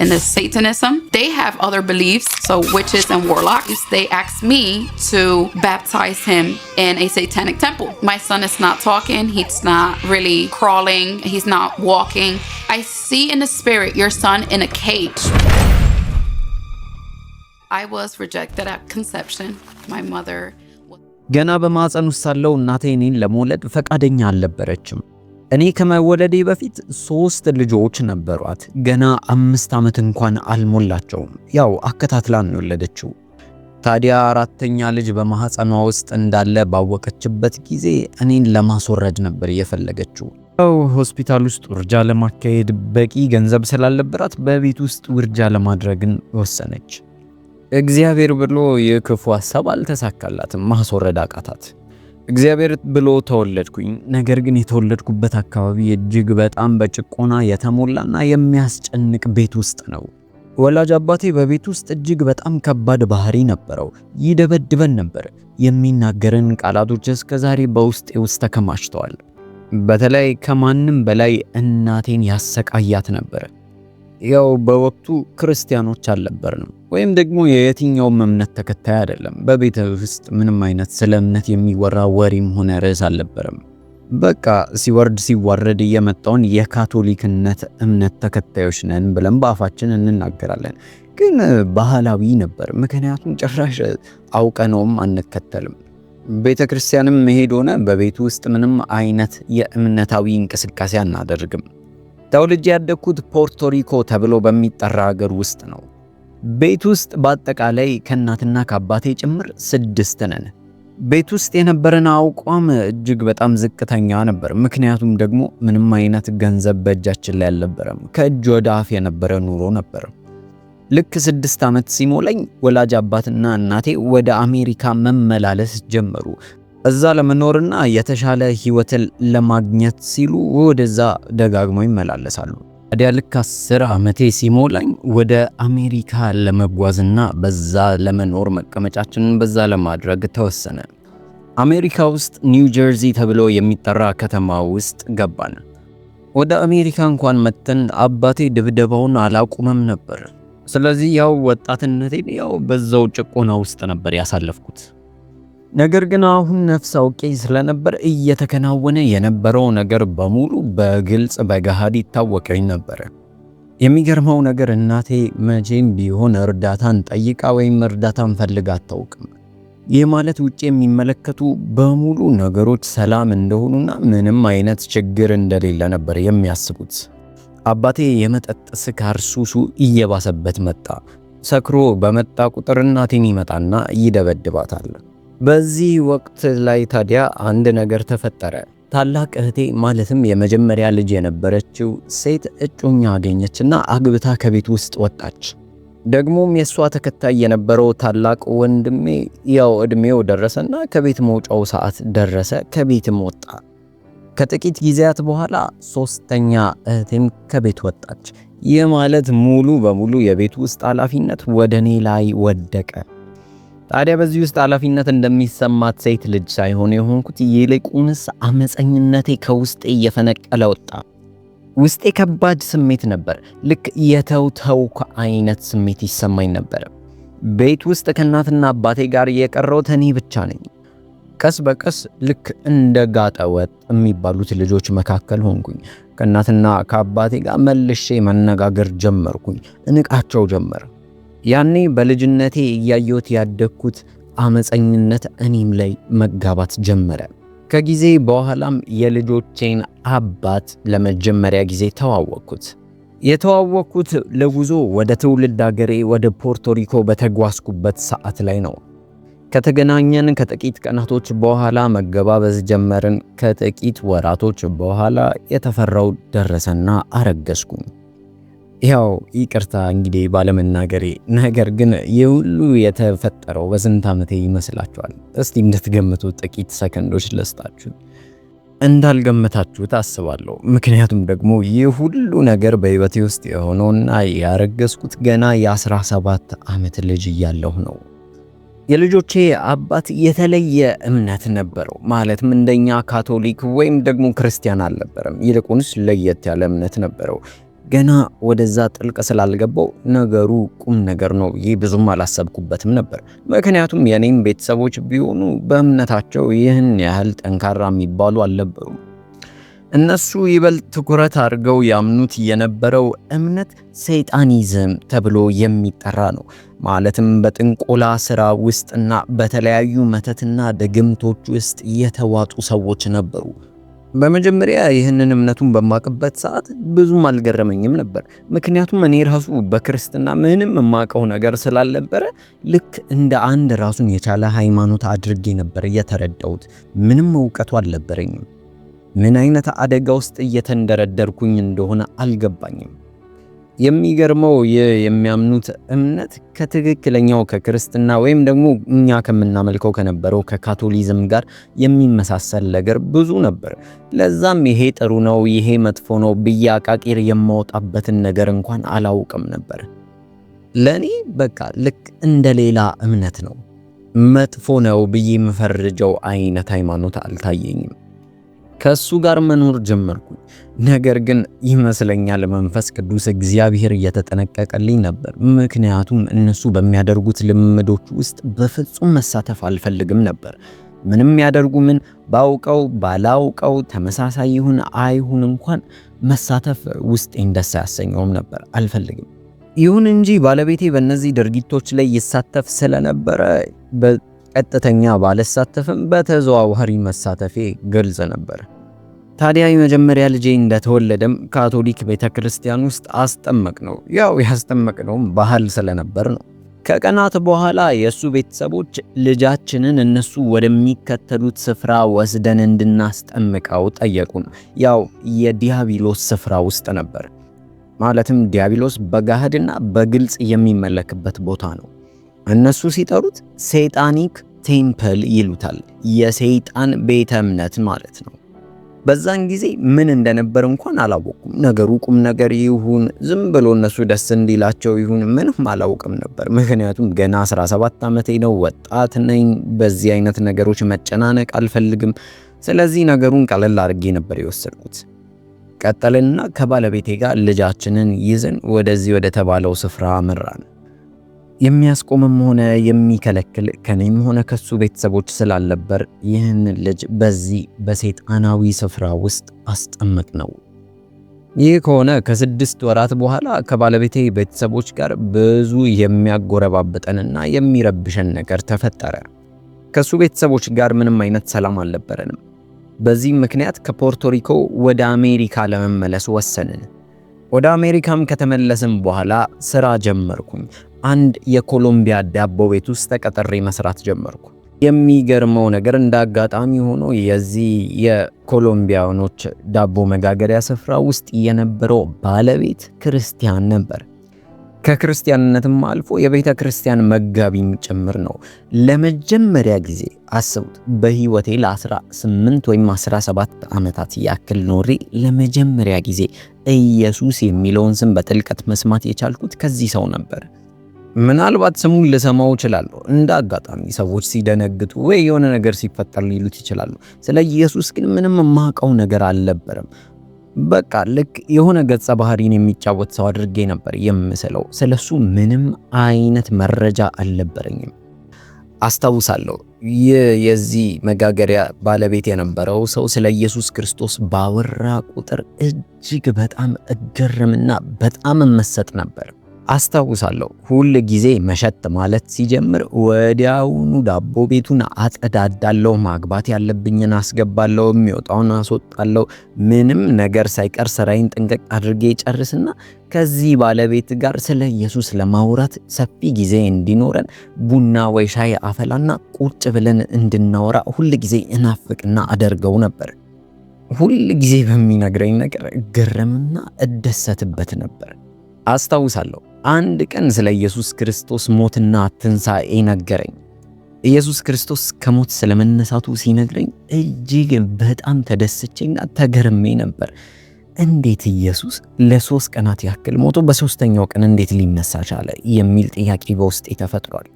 in the Satanism. They have other beliefs, so witches and warlocks. They asked me to baptize him in a satanic temple. My son is not talking, he's not really crawling, he's not walking. I see in the spirit your son in a cage. I was rejected at conception. My mother ገና በማህፀን ውስጥ ሳለው እናቴ እኔን ለመውለድ ፈቃደኛ አልነበረችም። እኔ ከመወለዴ በፊት 3 ልጆች ነበሯት። ገና 5 ዓመት እንኳን አልሞላቸውም። ያው አከታትላን ነው የወለደችው። ታዲያ አራተኛ ልጅ በማህፀኗ ውስጥ እንዳለ ባወቀችበት ጊዜ እኔን ለማስወረድ ነበር የፈለገችው። ያው ሆስፒታል ውስጥ ውርጃ ለማካሄድ በቂ ገንዘብ ስላልነበራት በቤት ውስጥ ውርጃ ለማድረግን ወሰነች። እግዚአብሔር ብሎ የክፉ ሐሳብ አልተሳካላትም፣ ማስወረድ አቃታት። እግዚአብሔር ብሎ ተወለድኩኝ። ነገር ግን የተወለድኩበት አካባቢ እጅግ በጣም በጭቆና የተሞላና የሚያስጨንቅ ቤት ውስጥ ነው። ወላጅ አባቴ በቤት ውስጥ እጅግ በጣም ከባድ ባህሪ ነበረው። ይደበድበን ነበር። የሚናገረን ቃላቶች እስከዛሬ በውስጤ ውስጥ ተከማችተዋል። በተለይ ከማንም በላይ እናቴን ያሰቃያት ነበር። ያው በወቅቱ ክርስቲያኖች አልነበርንም፣ ወይም ደግሞ የየትኛውም እምነት ተከታይ አይደለም። በቤት ውስጥ ምንም አይነት ስለ እምነት የሚወራ ወሬም ሆነ ርዕስ አልነበረም። በቃ ሲወርድ ሲዋረድ የመጣውን የካቶሊክነት እምነት ተከታዮች ነን ብለን በአፋችን እንናገራለን። ግን ባህላዊ ነበር፣ ምክንያቱም ጭራሽ አውቀነውም አንከተልም። ቤተክርስቲያንም መሄድ ሆነ በቤት ውስጥ ምንም አይነት የእምነታዊ እንቅስቃሴ አናደርግም። ተወልጄ ያደግኩት ፖርቶሪኮ ተብሎ በሚጠራ ሀገር ውስጥ ነው። ቤት ውስጥ በአጠቃላይ ከእናትና ከአባቴ ጭምር 6 ነን። ቤት ውስጥ የነበረን አቋም እጅግ በጣም ዝቅተኛ ነበር። ምክንያቱም ደግሞ ምንም አይነት ገንዘብ በእጃችን ላይ አልነበረም። ከእጅ ወደ አፍ የነበረ ኑሮ ነበር። ልክ 6 ዓመት ሲሞላኝ ወላጅ አባትና እናቴ ወደ አሜሪካ መመላለስ ጀመሩ። እዛ ለመኖርና የተሻለ ህይወትን ለማግኘት ሲሉ ወደዛ ደጋግመው ይመላለሳሉ። ታዲያ ልክ 10 ዓመቴ ሲሞላኝ ወደ አሜሪካ ለመጓዝና በዛ ለመኖር መቀመጫችንን በዛ ለማድረግ ተወሰነ። አሜሪካ ውስጥ ኒው ጀርዚ ተብሎ የሚጠራ ከተማ ውስጥ ገባን። ወደ አሜሪካ እንኳን መተን አባቴ ድብደባውን አላቆመም ነበር። ስለዚህ ያው ወጣትነቴን ያው በዛው ጭቆና ውስጥ ነበር ያሳለፍኩት። ነገር ግን አሁን ነፍስ አውቄ ስለነበር እየተከናወነ የነበረው ነገር በሙሉ በግልጽ በገሃድ ይታወቀኝ ነበር። የሚገርመው ነገር እናቴ መቼም ቢሆን እርዳታን ጠይቃ ወይም እርዳታን ፈልጋ አታውቅም። ይህ ማለት ውጪ የሚመለከቱ በሙሉ ነገሮች ሰላም እንደሆኑና ምንም አይነት ችግር እንደሌለ ነበር የሚያስቡት። አባቴ የመጠጥ ስካር ሱሱ እየባሰበት መጣ። ሰክሮ በመጣ ቁጥር እናቴን ይመጣና ይደበድባታል። በዚህ ወቅት ላይ ታዲያ አንድ ነገር ተፈጠረ። ታላቅ እህቴ ማለትም የመጀመሪያ ልጅ የነበረችው ሴት እጮኛ አገኘችና አግብታ ከቤት ውስጥ ወጣች። ደግሞም የሷ ተከታይ የነበረው ታላቅ ወንድሜ ያው እድሜው ደረሰና ከቤት መውጫው ሰዓት ደረሰ፣ ከቤትም ወጣ። ከጥቂት ጊዜያት በኋላ 3ኛ እህቴም ከቤት ወጣች። ይህ ማለት ሙሉ በሙሉ የቤት ውስጥ ኃላፊነት ወደኔ ላይ ወደቀ። ታዲያ በዚህ ውስጥ ኃላፊነት እንደሚሰማት ሴት ልጅ ሳይሆን የሆንኩት ይልቁንስ አመፀኝነቴ ከውስጤ እየፈነቀለ ወጣ። ውስጤ ከባድ ስሜት ነበር። ልክ የተውተውኩ አይነት ስሜት ይሰማኝ ነበር። ቤት ውስጥ ከእናትና አባቴ ጋር የቀረሁት እኔ ብቻ ነኝ። ቀስ በቀስ ልክ እንደ ጋጠ ወጥ የሚባሉት ልጆች መካከል ሆንኩኝ። ከእናትና ከአባቴ ጋር መልሼ መነጋገር ጀመርኩኝ። እንቃቸው ጀመር። ያኔ በልጅነቴ እያየሁት ያደግኩት አመፀኝነት እኔም ላይ መጋባት ጀመረ። ከጊዜ በኋላም የልጆቼን አባት ለመጀመሪያ ጊዜ ተዋወቅኩት። የተዋወቅኩት ለጉዞ ወደ ትውልድ ሀገሬ ወደ ፖርቶሪኮ በተጓዝኩበት ሰዓት ላይ ነው። ከተገናኘን ከጥቂት ቀናቶች በኋላ መገባበዝ ጀመርን። ከጥቂት ወራቶች በኋላ የተፈራው ደረሰና አረገዝኩኝ። ያው ይቅርታ እንግዲህ ባለመናገሬ። ነገር ግን የሁሉ የተፈጠረው በስንት ዓመቴ ይመስላችኋል? እስቲ እንድትገምቱ ጥቂት ሰከንዶች ልስጣችሁ። እንዳልገመታችሁት አስባለሁ። ምክንያቱም ደግሞ ይህ ሁሉ ነገር በህይወቴ ውስጥ የሆነውና ያረገዝኩት ገና የ17 ዓመት ልጅ እያለሁ ነው። የልጆቼ አባት የተለየ እምነት ነበረው። ማለትም እንደኛ ካቶሊክ ወይም ደግሞ ክርስቲያን አልነበረም። ይልቁንስ ለየት ያለ እምነት ነበረው። ገና ወደዛ ጥልቅ ስላልገባው ነገሩ ቁም ነገር ነው ይህ ብዙም አላሰብኩበትም ነበር። ምክንያቱም የኔም ቤተሰቦች ቢሆኑ በእምነታቸው ይህን ያህል ጠንካራ የሚባሉ አልነበሩም። እነሱ ይበልጥ ትኩረት አድርገው ያምኑት የነበረው እምነት ሰይጣኒዝም ተብሎ የሚጠራ ነው። ማለትም በጥንቆላ ስራ ውስጥና በተለያዩ መተትና ድግምቶች ውስጥ የተዋጡ ሰዎች ነበሩ። በመጀመሪያ ይህንን እምነቱን በማቅበት ሰዓት ብዙም አልገረመኝም ነበር። ምክንያቱም እኔ ራሱ በክርስትና ምንም የማውቀው ነገር ስላልነበረ ልክ እንደ አንድ ራሱን የቻለ ሃይማኖት አድርጌ ነበር የተረዳሁት። ምንም እውቀቱ አልነበረኝም። ምን አይነት አደጋ ውስጥ እየተንደረደርኩኝ እንደሆነ አልገባኝም። የሚገርመው የሚያምኑት እምነት ከትክክለኛው ከክርስትና ወይም ደግሞ እኛ ከምናመልከው ከነበረው ከካቶሊዝም ጋር የሚመሳሰል ነገር ብዙ ነበር። ለዛም ይሄ ጥሩ ነው ይሄ መጥፎ ነው ብዬ አቃቂር የማወጣበትን ነገር እንኳን አላውቅም ነበር። ለኔ በቃ ልክ እንደ ሌላ እምነት ነው። መጥፎ ነው ብዬ የምፈርጀው አይነት ሃይማኖት አልታየኝም። ከሱ ጋር መኖር ጀመርኩኝ። ነገር ግን ይመስለኛል መንፈስ ቅዱስ እግዚአብሔር እየተጠነቀቀልኝ ነበር። ምክንያቱም እነሱ በሚያደርጉት ልምዶች ውስጥ በፍጹም መሳተፍ አልፈልግም ነበር። ምንም ያደርጉ ምን ባውቀው ባላውቀው ተመሳሳይ ይሁን አይሁን እንኳን መሳተፍ ውስጤን ደስ አያሰኘውም ነበር፣ አልፈልግም። ይሁን እንጂ ባለቤቴ በእነዚህ ድርጊቶች ላይ ይሳተፍ ስለነበረ ቀጥተኛ ባልሳተፍም በተዘዋዋሪ መሳተፌ ግልጽ ነበር። ታዲያ የመጀመሪያ ልጄ እንደተወለደም ካቶሊክ ቤተክርስቲያን ውስጥ አስጠመቅነው። ያው ያስጠመቅነውም ባህል ስለነበር ነው። ከቀናት በኋላ የሱ ቤተሰቦች ልጃችንን እነሱ ወደሚከተሉት ስፍራ ወስደን እንድናስጠምቀው ጠየቁን። ያው የዲያብሎስ ስፍራ ውስጥ ነበር። ማለትም ዲያብሎስ በጋህድና በግልጽ የሚመለክበት ቦታ ነው። እነሱ ሲጠሩት ሰይጣኒክ ቴምፕል ይሉታል። የሰይጣን ቤተ እምነት ማለት ነው። በዛን ጊዜ ምን እንደነበር እንኳን አላወቅኩም። ነገሩ ቁም ነገር ይሁን ዝም ብሎ እነሱ ደስ እንዲላቸው ይሁን ምንም አላውቅም ነበር። ምክንያቱም ገና 17 ዓመቴ ነው፣ ወጣት ነኝ። በዚህ አይነት ነገሮች መጨናነቅ አልፈልግም። ስለዚህ ነገሩን ቀለል አድርጌ ነበር የወሰድኩት። ቀጠልና ከባለቤቴ ጋር ልጃችንን ይዘን ወደዚህ ወደ ተባለው ስፍራ አመራን። የሚያስቆምም ሆነ የሚከለክል ከኔም ሆነ ከሱ ቤተሰቦች ስላልነበር ይህን ልጅ በዚህ በሰይጣናዊ ስፍራ ውስጥ አስጠመቅ ነው። ይህ ከሆነ ከ6 ወራት በኋላ ከባለቤቴ ቤተሰቦች ጋር ብዙ የሚያጎረባብጠንና የሚረብሸን ነገር ተፈጠረ። ከሱ ቤተሰቦች ጋር ምንም አይነት ሰላም አልነበረንም። በዚህ ምክንያት ከፖርቶሪኮ ወደ አሜሪካ ለመመለስ ወሰንን። ወደ አሜሪካም ከተመለስን በኋላ ስራ ጀመርኩኝ። አንድ የኮሎምቢያ ዳቦ ቤት ውስጥ ተቀጥሬ መስራት ጀመርኩ። የሚገርመው ነገር እንዳጋጣሚ ሆኖ የዚህ የኮሎምቢያኖች ዳቦ መጋገሪያ ስፍራ ውስጥ የነበረው ባለቤት ክርስቲያን ነበር። ከክርስቲያንነትም አልፎ የቤተ ክርስቲያን መጋቢም ጭምር ነው። ለመጀመሪያ ጊዜ አስቡት፣ በህይወቴ ለ18 ወይም 17 ዓመታት ያክል ኖሬ ለመጀመሪያ ጊዜ ኢየሱስ የሚለውን ስም በጥልቀት መስማት የቻልኩት ከዚህ ሰው ነበር። ምናልባት ስሙን ልሰማው እችላለሁ። እንደ አጋጣሚ ሰዎች ሲደነግጡ ወይ የሆነ ነገር ሲፈጠር ሊሉት ይችላሉ። ስለ ኢየሱስ ግን ምንም የማውቀው ነገር አልነበረም። በቃ ልክ የሆነ ገጸ ባህሪን የሚጫወት ሰው አድርጌ ነበር የምስለው። ስለሱ ምንም አይነት መረጃ አልነበረኝም። አስታውሳለሁ የዚህ መጋገሪያ ባለቤት የነበረው ሰው ስለ ኢየሱስ ክርስቶስ ባወራ ቁጥር እጅግ በጣም እገረምና በጣም እመሰጥ ነበር። አስታውሳለሁ ሁል ጊዜ መሸት ማለት ሲጀምር ወዲያውኑ ዳቦ ቤቱን አጸዳዳለሁ፣ ማግባት ያለብኝን አስገባለሁ፣ የሚወጣውን አስወጣለሁ። ምንም ነገር ሳይቀር ስራዬን ጥንቅቅ አድርጌ ጨርስና ከዚህ ባለቤት ጋር ስለ ኢየሱስ ለማውራት ሰፊ ጊዜ እንዲኖረን ቡና ወይ ሻይ አፈላና ቁጭ ብለን እንድናወራ ሁል ጊዜ እናፍቅና አደርገው ነበር። ሁል ጊዜ በሚነግረኝ ነገር እገረምና እደሰትበት ነበር። አስታውሳለሁ አንድ ቀን ስለ ኢየሱስ ክርስቶስ ሞትና ትንሣኤ ነገረኝ። ኢየሱስ ክርስቶስ ከሞት ስለመነሳቱ ሲነግረኝ እጅግ በጣም ተደስቼና ተገርሜ ነበር። እንዴት ኢየሱስ ለ3 ቀናት ያክል ሞቶ በ3ኛው ቀን እንዴት ሊነሳ ቻለ የሚል ጥያቄ በውስጤ ተፈጥሯል።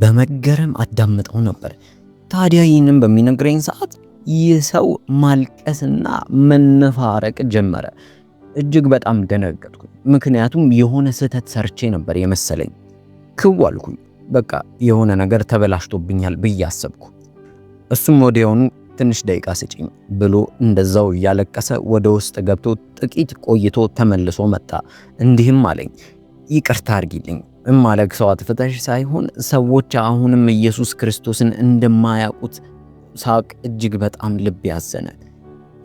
በመገረም አዳምጠው ነበር። ታዲያ ይህንን በሚነግረኝ ሰዓት ይህ ሰው ማልቀስና መነፋረቅ ጀመረ። እጅግ በጣም ደነገጥኩኝ። ምክንያቱም የሆነ ስህተት ሰርቼ ነበር የመሰለኝ። ክው አልኩኝ። በቃ የሆነ ነገር ተበላሽቶብኛል ብዬ አሰብኩ። እሱም ወዲያውኑ ትንሽ ደቂቃ ስጪኝ ብሎ እንደዛው እያለቀሰ ወደ ውስጥ ገብቶ ጥቂት ቆይቶ ተመልሶ መጣ። እንዲህም አለኝ፣ ይቅርታ አድርጊልኝ፣ እማለቅሰው አጥፍተሽ ሳይሆን ሰዎች አሁንም ኢየሱስ ክርስቶስን እንደማያውቁት ሳቅ እጅግ በጣም ልብ ያዘነ።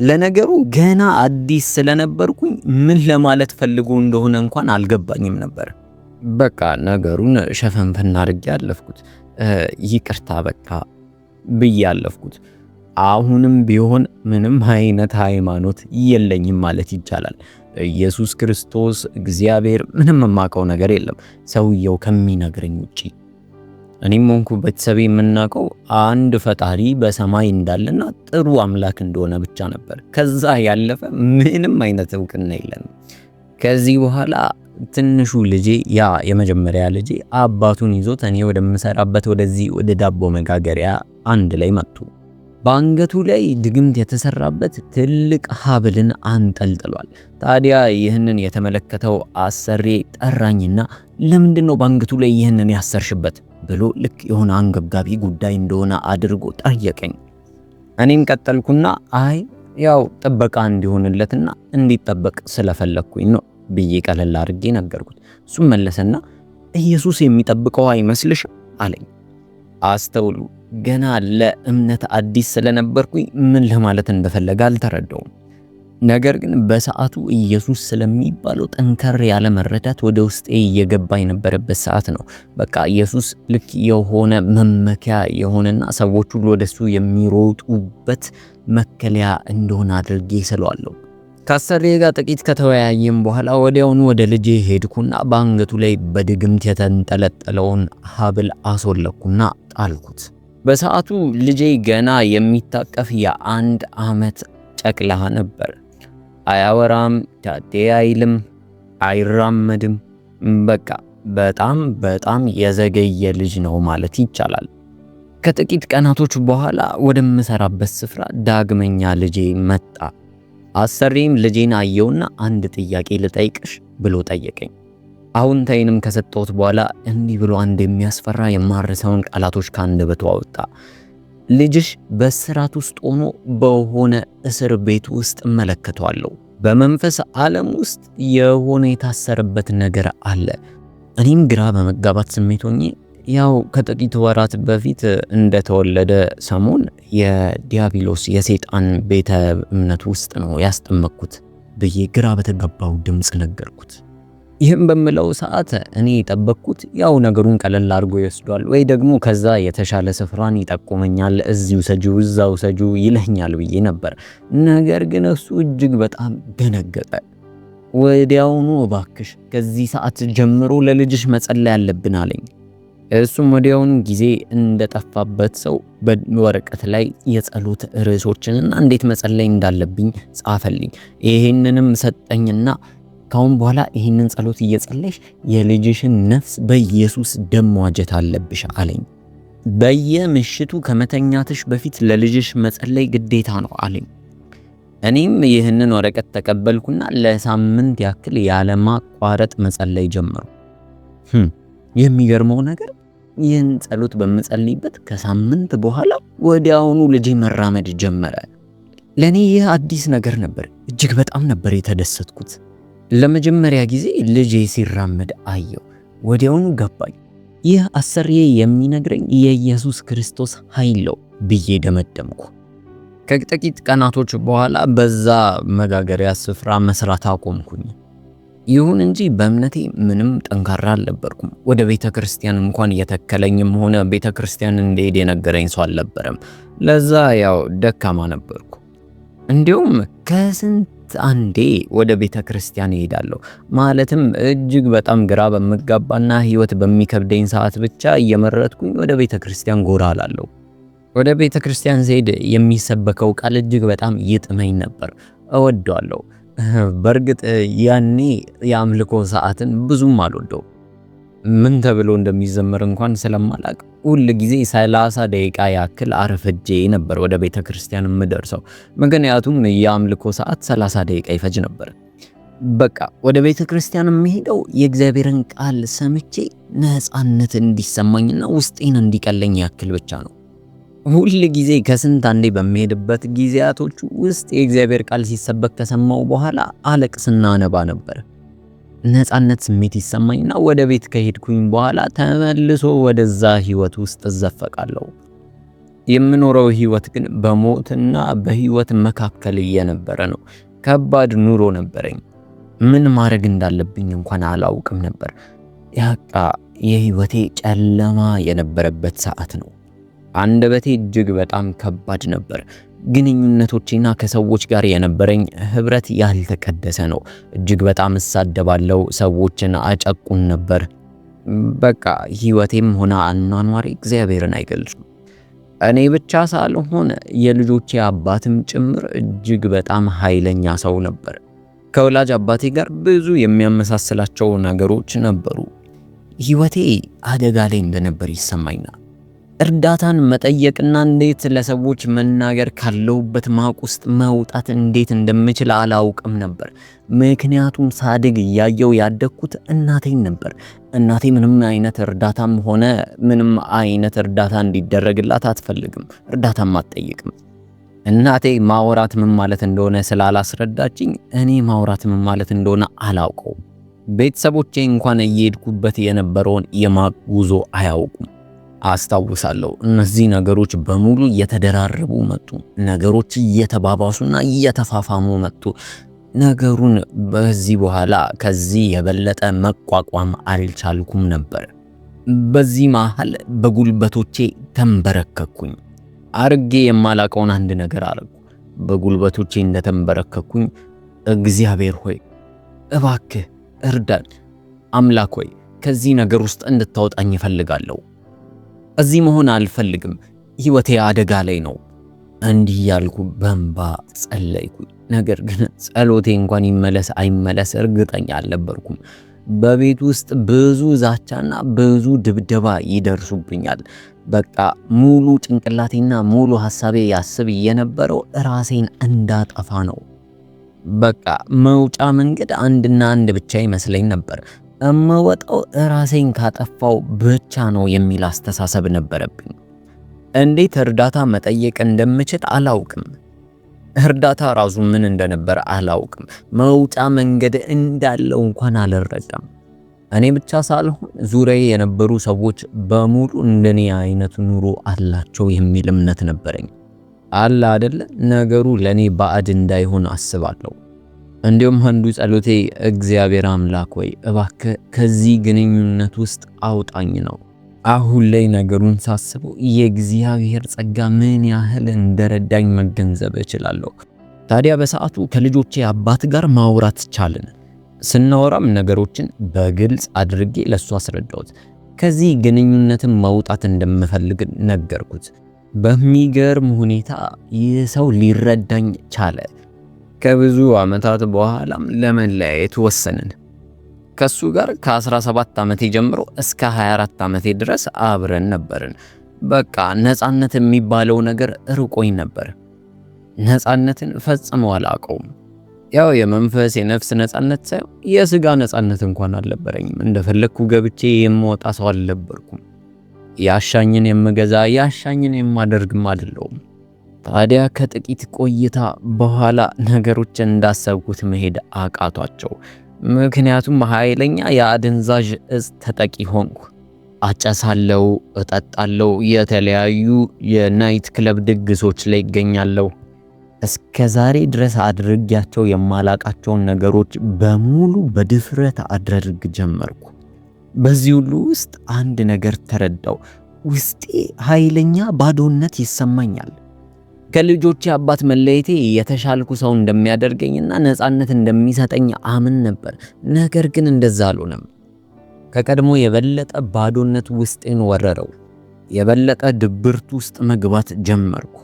ለነገሩ ገና አዲስ ስለነበርኩኝ ምን ለማለት ፈልጎ እንደሆነ እንኳን አልገባኝም ነበር። በቃ ነገሩን ሸፈንፈን አድርጌ አለፍኩት። ይቅርታ በቃ ብዬ አለፍኩት። አሁንም ቢሆን ምንም አይነት ሃይማኖት የለኝም ማለት ይቻላል። ኢየሱስ ክርስቶስ፣ እግዚአብሔር፣ ምንም የማውቀው ነገር የለም ሰውየው ከሚነግረኝ ውጪ። እኔም ሆንኩ ቤተሰቤ የምናውቀው አንድ ፈጣሪ በሰማይ እንዳለና ጥሩ አምላክ እንደሆነ ብቻ ነበር። ከዛ ያለፈ ምንም አይነት እውቅና የለንም። ከዚህ በኋላ ትንሹ ልጄ፣ ያ የመጀመሪያ ልጄ አባቱን ይዞት እኔ ወደምሰራበት ወደዚህ ወደ ዳቦ መጋገሪያ አንድ ላይ መጡ። በአንገቱ ላይ ድግምት የተሰራበት ትልቅ ሀብልን አንጠልጥሏል። ታዲያ ይህንን የተመለከተው አሰሬ ጠራኝና ለምንድነው በአንገቱ ላይ ይህንን ያሰርሽበት ብሎ ልክ የሆነ አንገብጋቢ ጉዳይ እንደሆነ አድርጎ ጠየቀኝ። እኔም ቀጠልኩና አይ ያው ጥበቃ እንዲሆንለትና እንዲጠበቅ ስለፈለኩኝ ነው ብዬ ቀለል አድርጌ ነገርኩት። እሱም መለሰና ኢየሱስ የሚጠብቀው አይመስልሽም አለኝ። አስተውሉ፣ ገና ለእምነት አዲስ ስለነበርኩኝ ምን ለማለት እንደፈለገ አልተረዳውም። ነገር ግን በሰዓቱ ኢየሱስ ስለሚባለው ጠንከር ያለ መረዳት ወደ ውስጤ እየገባ የነበረበት ሰዓት ነው። በቃ ኢየሱስ ልክ የሆነ መመኪያ የሆነና ሰዎች ሁሉ ወደሱ የሚሮጡበት መከለያ እንደሆነ አድርጌ ስለዋለሁ። ከአሰሬ ጋር ጥቂት ከተወያየም በኋላ ወዲያውኑ ወደ ልጄ ሄድኩና በአንገቱ ላይ በድግምት የተንጠለጠለውን ሀብል አስወለኩና ጣልኩት። በሰዓቱ ልጄ ገና የሚታቀፍ የ1 ዓመት ጨቅላ ነበር። አያወራም፣ ዳዴ አይልም፣ አይራመድም። በቃ በጣም የዘገየ ልጅ ነው ማለት ይቻላል። ከጥቂት ቀናቶች በኋላ ወደምሰራበት ስፍራ ዳግመኛ ልጄ መጣ። አሰሪም ልጄን አየውና አንድ ጥያቄ ልጠይቅሽ ብሎ ጠየቀኝ። አሁንታዬንም ከሰጠሁት በኋላ እንዲህ ብሎ አንድ የሚያስፈራ የማረሰውን ቃላቶች ከአንደበቱ አወጣ። ልጅሽ በእስራት ውስጥ ሆኖ በሆነ እስር ቤት ውስጥ እመለከተዋለሁ። በመንፈስ ዓለም ውስጥ የሆነ የታሰረበት ነገር አለ። እኔም ግራ በመጋባት ስሜት ሆኜ ያው ከጥቂት ወራት በፊት እንደተወለደ ሰሞን የዲያብሎስ የሰይጣን ቤተ እምነት ውስጥ ነው ያስጠመቅኩት ብዬ ግራ በተጋባው ድምፅ ነገርኩት። ይህም በምለው ሰዓት እኔ የጠበቅኩት ያው ነገሩን ቀለል አድርጎ ይወስዷል ወይ ደግሞ ከዛ የተሻለ ስፍራን ይጠቁመኛል፣ እዚሁ ሰጂው እዛው ሰጂው ይለኛል ብዬ ነበር። ነገር ግን እሱ እጅግ በጣም ደነገጠ። ወዲያውኑ እባክሽ ከዚህ ሰዓት ጀምሮ ለልጅሽ መጸለይ ያለብን አለኝ። እሱም ወዲያውኑ ጊዜ እንደጠፋበት ሰው በወረቀት ላይ የጸሎት ርዕሶችንና እንዴት መጸለይ እንዳለብኝ ጻፈልኝ። ይሄንንም ሰጠኝና ካሁን በኋላ ይሄንን ጸሎት እየጸለይሽ የልጅሽን ነፍስ በኢየሱስ ደም መዋጀት አለብሽ አለኝ። በየምሽቱ ከመተኛትሽ በፊት ለልጅሽ መጸለይ ግዴታ ነው አለኝ። እኔም ይህንን ወረቀት ተቀበልኩና ለሳምንት ያክል ያለማቋረጥ መጸለይ ጀመሩ። የሚገርመው ነገር ይህን ጸሎት በመጸለይበት ከሳምንት በኋላ ወዲያውኑ ልጄ መራመድ ጀመረ። ለኔ ይህ አዲስ ነገር ነበር። እጅግ በጣም ነበር የተደሰትኩት። ለመጀመሪያ ጊዜ ልጄ ሲራመድ አየው። ወዲያውኑ ገባኝ፣ ይህ አሰሪዬ የሚነግረኝ የኢየሱስ ክርስቶስ ኃይል ነው ብዬ ደመደምኩ። ከጥቂት ቀናቶች በኋላ በዛ መጋገሪያ ስፍራ መስራት አቆምኩኝ። ይሁን እንጂ በእምነቴ ምንም ጠንካራ አልነበርኩም። ወደ ቤተክርስቲያን እንኳን የተከለኝም ሆነ ቤተክርስቲያን እንደሄድ የነገረኝ ሰው አልነበረም። ለዛ ያው ደካማ ነበርኩ። እንዲሁም ከስንት አንዴ ወደ ቤተክርስቲያን እሄዳለሁ። ማለትም እጅግ በጣም ግራ በመጋባና ህይወት በሚከብደኝ ሰዓት ብቻ እየመረጥኩኝ ወደ ቤተክርስቲያን ጎራ እላለሁ። ወደ ቤተክርስቲያን ስሄድ የሚሰበከው ቃል እጅግ በጣም ይጥመኝ ነበር፣ እወደዋለሁ። በእርግጥ ያኔ የአምልኮ ሰዓትን ብዙም አልወደው። ምን ተብሎ እንደሚዘመር እንኳን ስለማላቅ ሁል ጊዜ 30 ደቂቃ ያክል አረፈጄ ነበር ወደ ቤተክርስቲያን የምደርሰው። ምክንያቱም የአምልኮ ሰዓት 30 ደቂቃ ይፈጅ ነበር። በቃ ወደ ቤተ ክርስቲያን የምሄደው የእግዚአብሔርን ቃል ሰምቼ ነፃነት እንዲሰማኝና ውስጤን እንዲቀለኝ ያክል ብቻ ነው። ሁል ጊዜ ከስንት አንዴ በሚሄድበት ጊዜያቶች ውስጥ የእግዚአብሔር ቃል ሲሰበክ ከሰማው በኋላ አለቅስና አነባ ነበር። ነፃነት ስሜት ይሰማኝና ወደ ቤት ከሄድኩኝ በኋላ ተመልሶ ወደዛ ህይወት ውስጥ እዘፈቃለሁ። የምኖረው ህይወት ግን በሞትና በህይወት መካከል እየነበረ ነው። ከባድ ኑሮ ነበረኝ። ምን ማድረግ እንዳለብኝ እንኳን አላውቅም ነበር። ያቃ የህይወቴ ጨለማ የነበረበት ሰዓት ነው። አንደበቴ እጅግ በጣም ከባድ ነበር። ግንኙነቶቼና ከሰዎች ጋር የነበረኝ ህብረት ያልተቀደሰ ነው። እጅግ በጣም እሳደባለሁ፣ ሰዎችን አጨቁን ነበር። በቃ ህይወቴም ሆነ አኗኗሬ እግዚአብሔርን አይገልጹም። እኔ ብቻ ሳልሆን የልጆቼ አባትም ጭምር እጅግ በጣም ኃይለኛ ሰው ነበር። ከወላጅ አባቴ ጋር ብዙ የሚያመሳስላቸው ነገሮች ነበሩ። ህይወቴ አደጋ ላይ እንደነበር ይሰማኛል። እርዳታን መጠየቅና እንዴት ለሰዎች መናገር ካለውበት ማቅ ውስጥ መውጣት እንዴት እንደምችል አላውቅም ነበር። ምክንያቱም ሳድግ እያየው ያደግኩት እናቴን ነበር። እናቴ ምንም አይነት እርዳታም ሆነ ምንም አይነት እርዳታ እንዲደረግላት አትፈልግም፣ እርዳታም አትጠይቅም። እናቴ ማውራት ምን ማለት እንደሆነ ስላላስረዳችኝ እኔ ማውራት ምን ማለት እንደሆነ አላውቀው። ቤተሰቦቼ እንኳን እየሄድኩበት የነበረውን የማቅ ጉዞ አያውቁም። አስታውሳለሁ እነዚህ ነገሮች በሙሉ እየተደራረቡ መጡ። ነገሮች እየተባባሱና እየተፋፋሙ መጡ። ነገሩን በዚህ በኋላ ከዚህ የበለጠ መቋቋም አልቻልኩም ነበር። በዚህ መሃል በጉልበቶቼ ተንበረከኩኝ። አርጌ የማላቀውን አንድ ነገር አረኩ። በጉልበቶቼ እንደተንበረከኩኝ እግዚአብሔር ሆይ እባክህ እርዳን፣ አምላክ ሆይ ከዚህ ነገር ውስጥ እንድታወጣኝ እፈልጋለሁ። እዚህ መሆን አልፈልግም፣ ህይወቴ አደጋ ላይ ነው። እንዲህ ያልኩ በእንባ ጸለይኩ። ነገር ግን ጸሎቴ እንኳን ይመለስ አይመለስ እርግጠኛ አልነበርኩም። በቤት ውስጥ ብዙ ዛቻና ብዙ ድብደባ ይደርሱብኛል። በቃ ሙሉ ጭንቅላቴና ሙሉ ሐሳቤ ያስብ የነበረው ራሴን እንዳጠፋ ነው። በቃ መውጫ መንገድ አንድና አንድ ብቻ ይመስለኝ ነበር። እመወጣው ራሴን ካጠፋው ብቻ ነው የሚል አስተሳሰብ ነበረብኝ። እንዴት እርዳታ መጠየቅ እንደምችል አላውቅም። እርዳታ ራሱ ምን እንደነበር አላውቅም። መውጫ መንገድ እንዳለው እንኳን አልረዳም። እኔ ብቻ ሳልሆን ዙሪያዬ የነበሩ ሰዎች በሙሉ እንደኔ አይነት ኑሮ አላቸው የሚል እምነት ነበረኝ። አለ አይደለ ነገሩ ለኔ ባዕድ እንዳይሆን አስባለሁ። እንዲሁም አንዱ ጸሎቴ እግዚአብሔር አምላክ ሆይ እባክህ ከዚህ ግንኙነት ውስጥ አውጣኝ ነው። አሁን ላይ ነገሩን ሳስበው የእግዚአብሔር ጸጋ ምን ያህል እንደረዳኝ መገንዘብ እችላለሁ። ታዲያ በሰዓቱ ከልጆቼ አባት ጋር ማውራት ቻልን። ስናወራም ነገሮችን በግልጽ አድርጌ ለሱ አስረዳሁት። ከዚህ ግንኙነትን መውጣት እንደምፈልግ ነገርኩት። በሚገርም ሁኔታ ይህ ሰው ሊረዳኝ ቻለ። ከብዙ ዓመታት በኋላም ለመለያየት ወሰንን። ከሱ ጋር ከ17 ዓመቴ ጀምሮ እስከ 24 ዓመቴ ድረስ አብረን ነበርን። በቃ ነፃነት የሚባለው ነገር ርቆኝ ነበር። ነፃነትን ፈጽሞ አላውቀውም። ያው የመንፈስ የነፍስ ነፃነት ሳይሆን የስጋ ነፃነት እንኳን አልነበረኝም። እንደፈለግኩ ገብቼ የምወጣ ሰው አልነበርኩም። ያሻኝን የምገዛ ያሻኝን የማደርግም አይደለሁም። ታዲያ ከጥቂት ቆይታ በኋላ ነገሮች እንዳሰብኩት መሄድ አቃቷቸው። ምክንያቱም ኃይለኛ የአደንዛዥ እጽ ተጠቂ ሆንኩ። አጨሳለሁ፣ እጠጣለሁ፣ የተለያዩ የናይት ክለብ ድግሶች ላይ ይገኛለሁ። እስከ ዛሬ ድረስ አድርጊያቸው የማላቃቸውን ነገሮች በሙሉ በድፍረት አድርግ ጀመርኩ። በዚህ ሁሉ ውስጥ አንድ ነገር ተረዳው። ውስጤ ኃይለኛ ባዶነት ይሰማኛል። ከልጆቼ አባት መለየቴ የተሻልኩ ሰው እንደሚያደርገኝና ነፃነት እንደሚሰጠኝ አምን ነበር። ነገር ግን እንደዛ አልሆነም። ከቀድሞ የበለጠ ባዶነት ውስጤን ወረረው። የበለጠ ድብርት ውስጥ መግባት ጀመርኩ።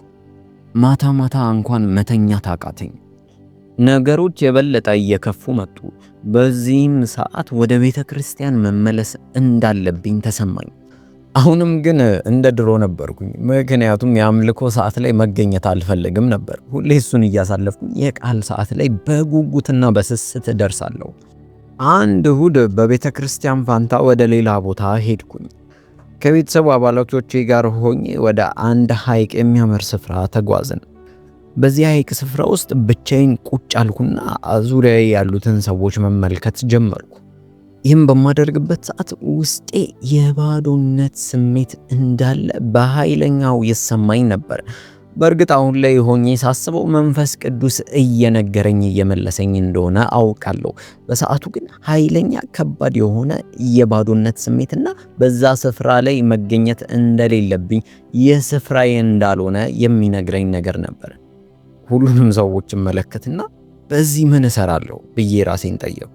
ማታ ማታ እንኳን መተኛት አቃተኝ። ነገሮች የበለጠ እየከፉ መጡ። በዚህም ሰዓት ወደ ቤተ ክርስቲያን መመለስ እንዳለብኝ ተሰማኝ። አሁንም ግን እንደ ድሮ ነበርኩኝ። ምክንያቱም የአምልኮ ሰዓት ላይ መገኘት አልፈልግም ነበር። ሁሌ እሱን እያሳለፍኩኝ የቃል ሰዓት ላይ በጉጉትና በስስት ደርሳለሁ። አንድ እሁድ በቤተ ክርስቲያን ፋንታ ወደ ሌላ ቦታ ሄድኩኝ። ከቤተሰቡ አባላቶቼ ጋር ሆኜ ወደ አንድ ሐይቅ የሚያምር ስፍራ ተጓዝን። በዚህ ሐይቅ ስፍራ ውስጥ ብቻዬን ቁጭ አልኩና ዙሪያዬ ያሉትን ሰዎች መመልከት ጀመርኩ። ይህም በማደርግበት ሰዓት ውስጤ የባዶነት ስሜት እንዳለ በኃይለኛው ይሰማኝ ነበር። በእርግጥ አሁን ላይ ሆኜ ሳስበው መንፈስ ቅዱስ እየነገረኝ እየመለሰኝ እንደሆነ አውቃለሁ። በሰዓቱ ግን ኃይለኛ ከባድ የሆነ የባዶነት ስሜትና በዛ ስፍራ ላይ መገኘት እንደሌለብኝ ይህ ስፍራዬ እንዳልሆነ የሚነግረኝ ነገር ነበር። ሁሉንም ሰዎች መለከትና በዚህ ምን እሰራለሁ ብዬ ራሴን ጠየቁ።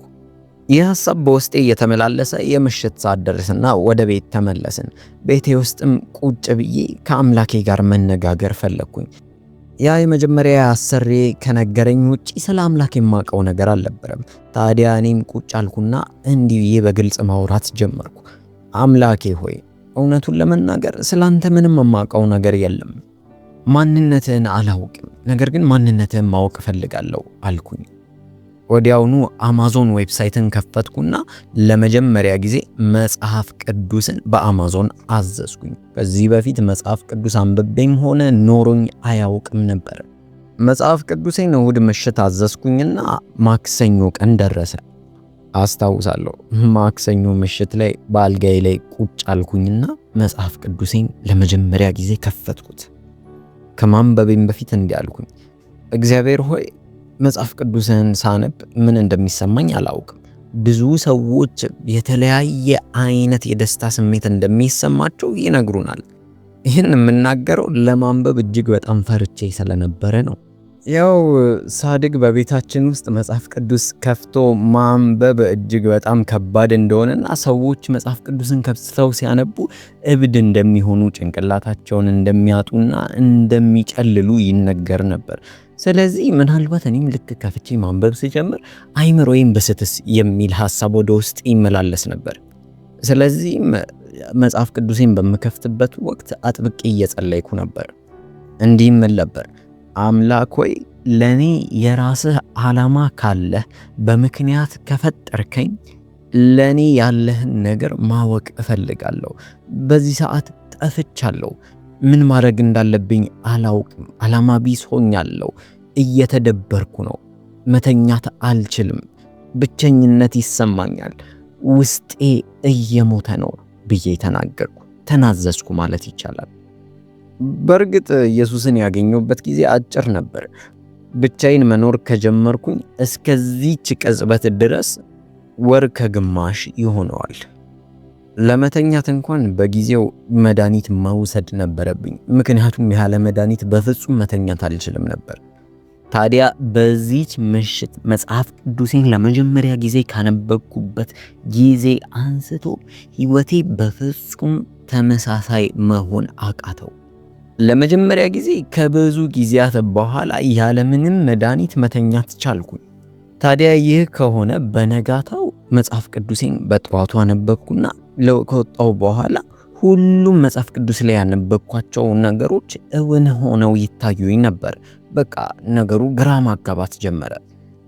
ይህ ሐሳብ በውስጤ እየተመላለሰ የምሽት ሰዓት ደረሰና ወደ ቤት ተመለስን። ቤቴ ውስጥም ቁጭ ብዬ ከአምላኬ ጋር መነጋገር ፈለግኩኝ። ያ የመጀመሪያ አሰሬ ከነገረኝ ውጪ ስለ አምላኬ የማውቀው ነገር አልነበረም። ታዲያ እኔም ቁጭ አልኩና እንዲህ ብዬ በግልጽ ማውራት ጀመርኩ። አምላኬ ሆይ እውነቱን ለመናገር ስላንተ ምንም የማውቀው ነገር የለም። ማንነትህን አላውቅም፣ ነገር ግን ማንነትህን ማወቅ እፈልጋለሁ አልኩኝ። ወዲያውኑ አማዞን ዌብሳይትን ከፈትኩና ለመጀመሪያ ጊዜ መጽሐፍ ቅዱስን በአማዞን አዘዝኩኝ። ከዚህ በፊት መጽሐፍ ቅዱስ አንብቤም ሆነ ኖሮኝ አያውቅም ነበር። መጽሐፍ ቅዱሴን እሁድ ምሽት አዘዝኩኝና ማክሰኞ ቀን ደረሰ። አስታውሳለሁ፣ ማክሰኞ ምሽት ላይ በአልጋዬ ላይ ቁጭ አልኩኝና መጽሐፍ ቅዱሴን ለመጀመሪያ ጊዜ ከፈትኩት። ከማንበቤም በፊት እንዲህ አልኩኝ፣ እግዚአብሔር ሆይ መጽሐፍ ቅዱስን ሳነብ ምን እንደሚሰማኝ አላውቅም። ብዙ ሰዎች የተለያየ አይነት የደስታ ስሜት እንደሚሰማቸው ይነግሩናል። ይህን የምናገረው ለማንበብ እጅግ በጣም ፈርቼ ስለነበረ ነው። ያው ሳድግ በቤታችን ውስጥ መጽሐፍ ቅዱስ ከፍቶ ማንበብ እጅግ በጣም ከባድ እንደሆነና ሰዎች መጽሐፍ ቅዱስን ከፍተው ሲያነቡ እብድ እንደሚሆኑ፣ ጭንቅላታቸውን እንደሚያጡና እንደሚጨልሉ ይነገር ነበር። ስለዚህ ምናልባት እኔም ልክ ከፍቼ ማንበብ ሲጀምር አይምሮዬን በስትስ የሚል ሐሳብ ወደ ውስጥ ይመላለስ ነበር። ስለዚህም መጽሐፍ ቅዱሴን በምከፍትበት ወቅት አጥብቄ እየጸለይኩ ነበር። እንዲህ ምን ነበር፣ አምላክ ሆይ ለኔ የራስህ ዓላማ ካለህ በምክንያት ከፈጠርከኝ ለኔ ያለህን ነገር ማወቅ እፈልጋለሁ። በዚህ ሰዓት ጠፍቻለሁ። ምን ማድረግ እንዳለብኝ አላውቅም። ዓላማ ቢስ ሆኛለሁ። እየተደበርኩ ነው። መተኛት አልችልም። ብቸኝነት ይሰማኛል። ውስጤ እየሞተ ነው ብዬ ተናዘዝኩ ማለት ይቻላል። በእርግጥ ኢየሱስን ያገኘሁበት ጊዜ አጭር ነበር። ብቻዬን መኖር ከጀመርኩኝ እስከዚህች ቅጽበት ድረስ ወር ከግማሽ ይሆነዋል። ለመተኛት እንኳን በጊዜው መድኃኒት መውሰድ ነበረብኝ። ምክንያቱም ያለ መድኃኒት በፍጹም መተኛት አልችልም ነበር። ታዲያ በዚህች ምሽት መጽሐፍ ቅዱሴን ለመጀመሪያ ጊዜ ካነበብኩበት ጊዜ አንስቶ ሕይወቴ በፍጹም ተመሳሳይ መሆን አቃተው። ለመጀመሪያ ጊዜ ከብዙ ጊዜያት በኋላ ያለምንም መድኃኒት መተኛት ቻልኩኝ። ታዲያ ይህ ከሆነ በነጋታው መጽሐፍ ቅዱሴን በጠዋቱ አነበብኩና ከወጣው በኋላ ሁሉም መጽሐፍ ቅዱስ ላይ ያነበብኳቸው ነገሮች እውን ሆነው ይታዩኝ ነበር። በቃ ነገሩ ግራ ማጋባት ጀመረ።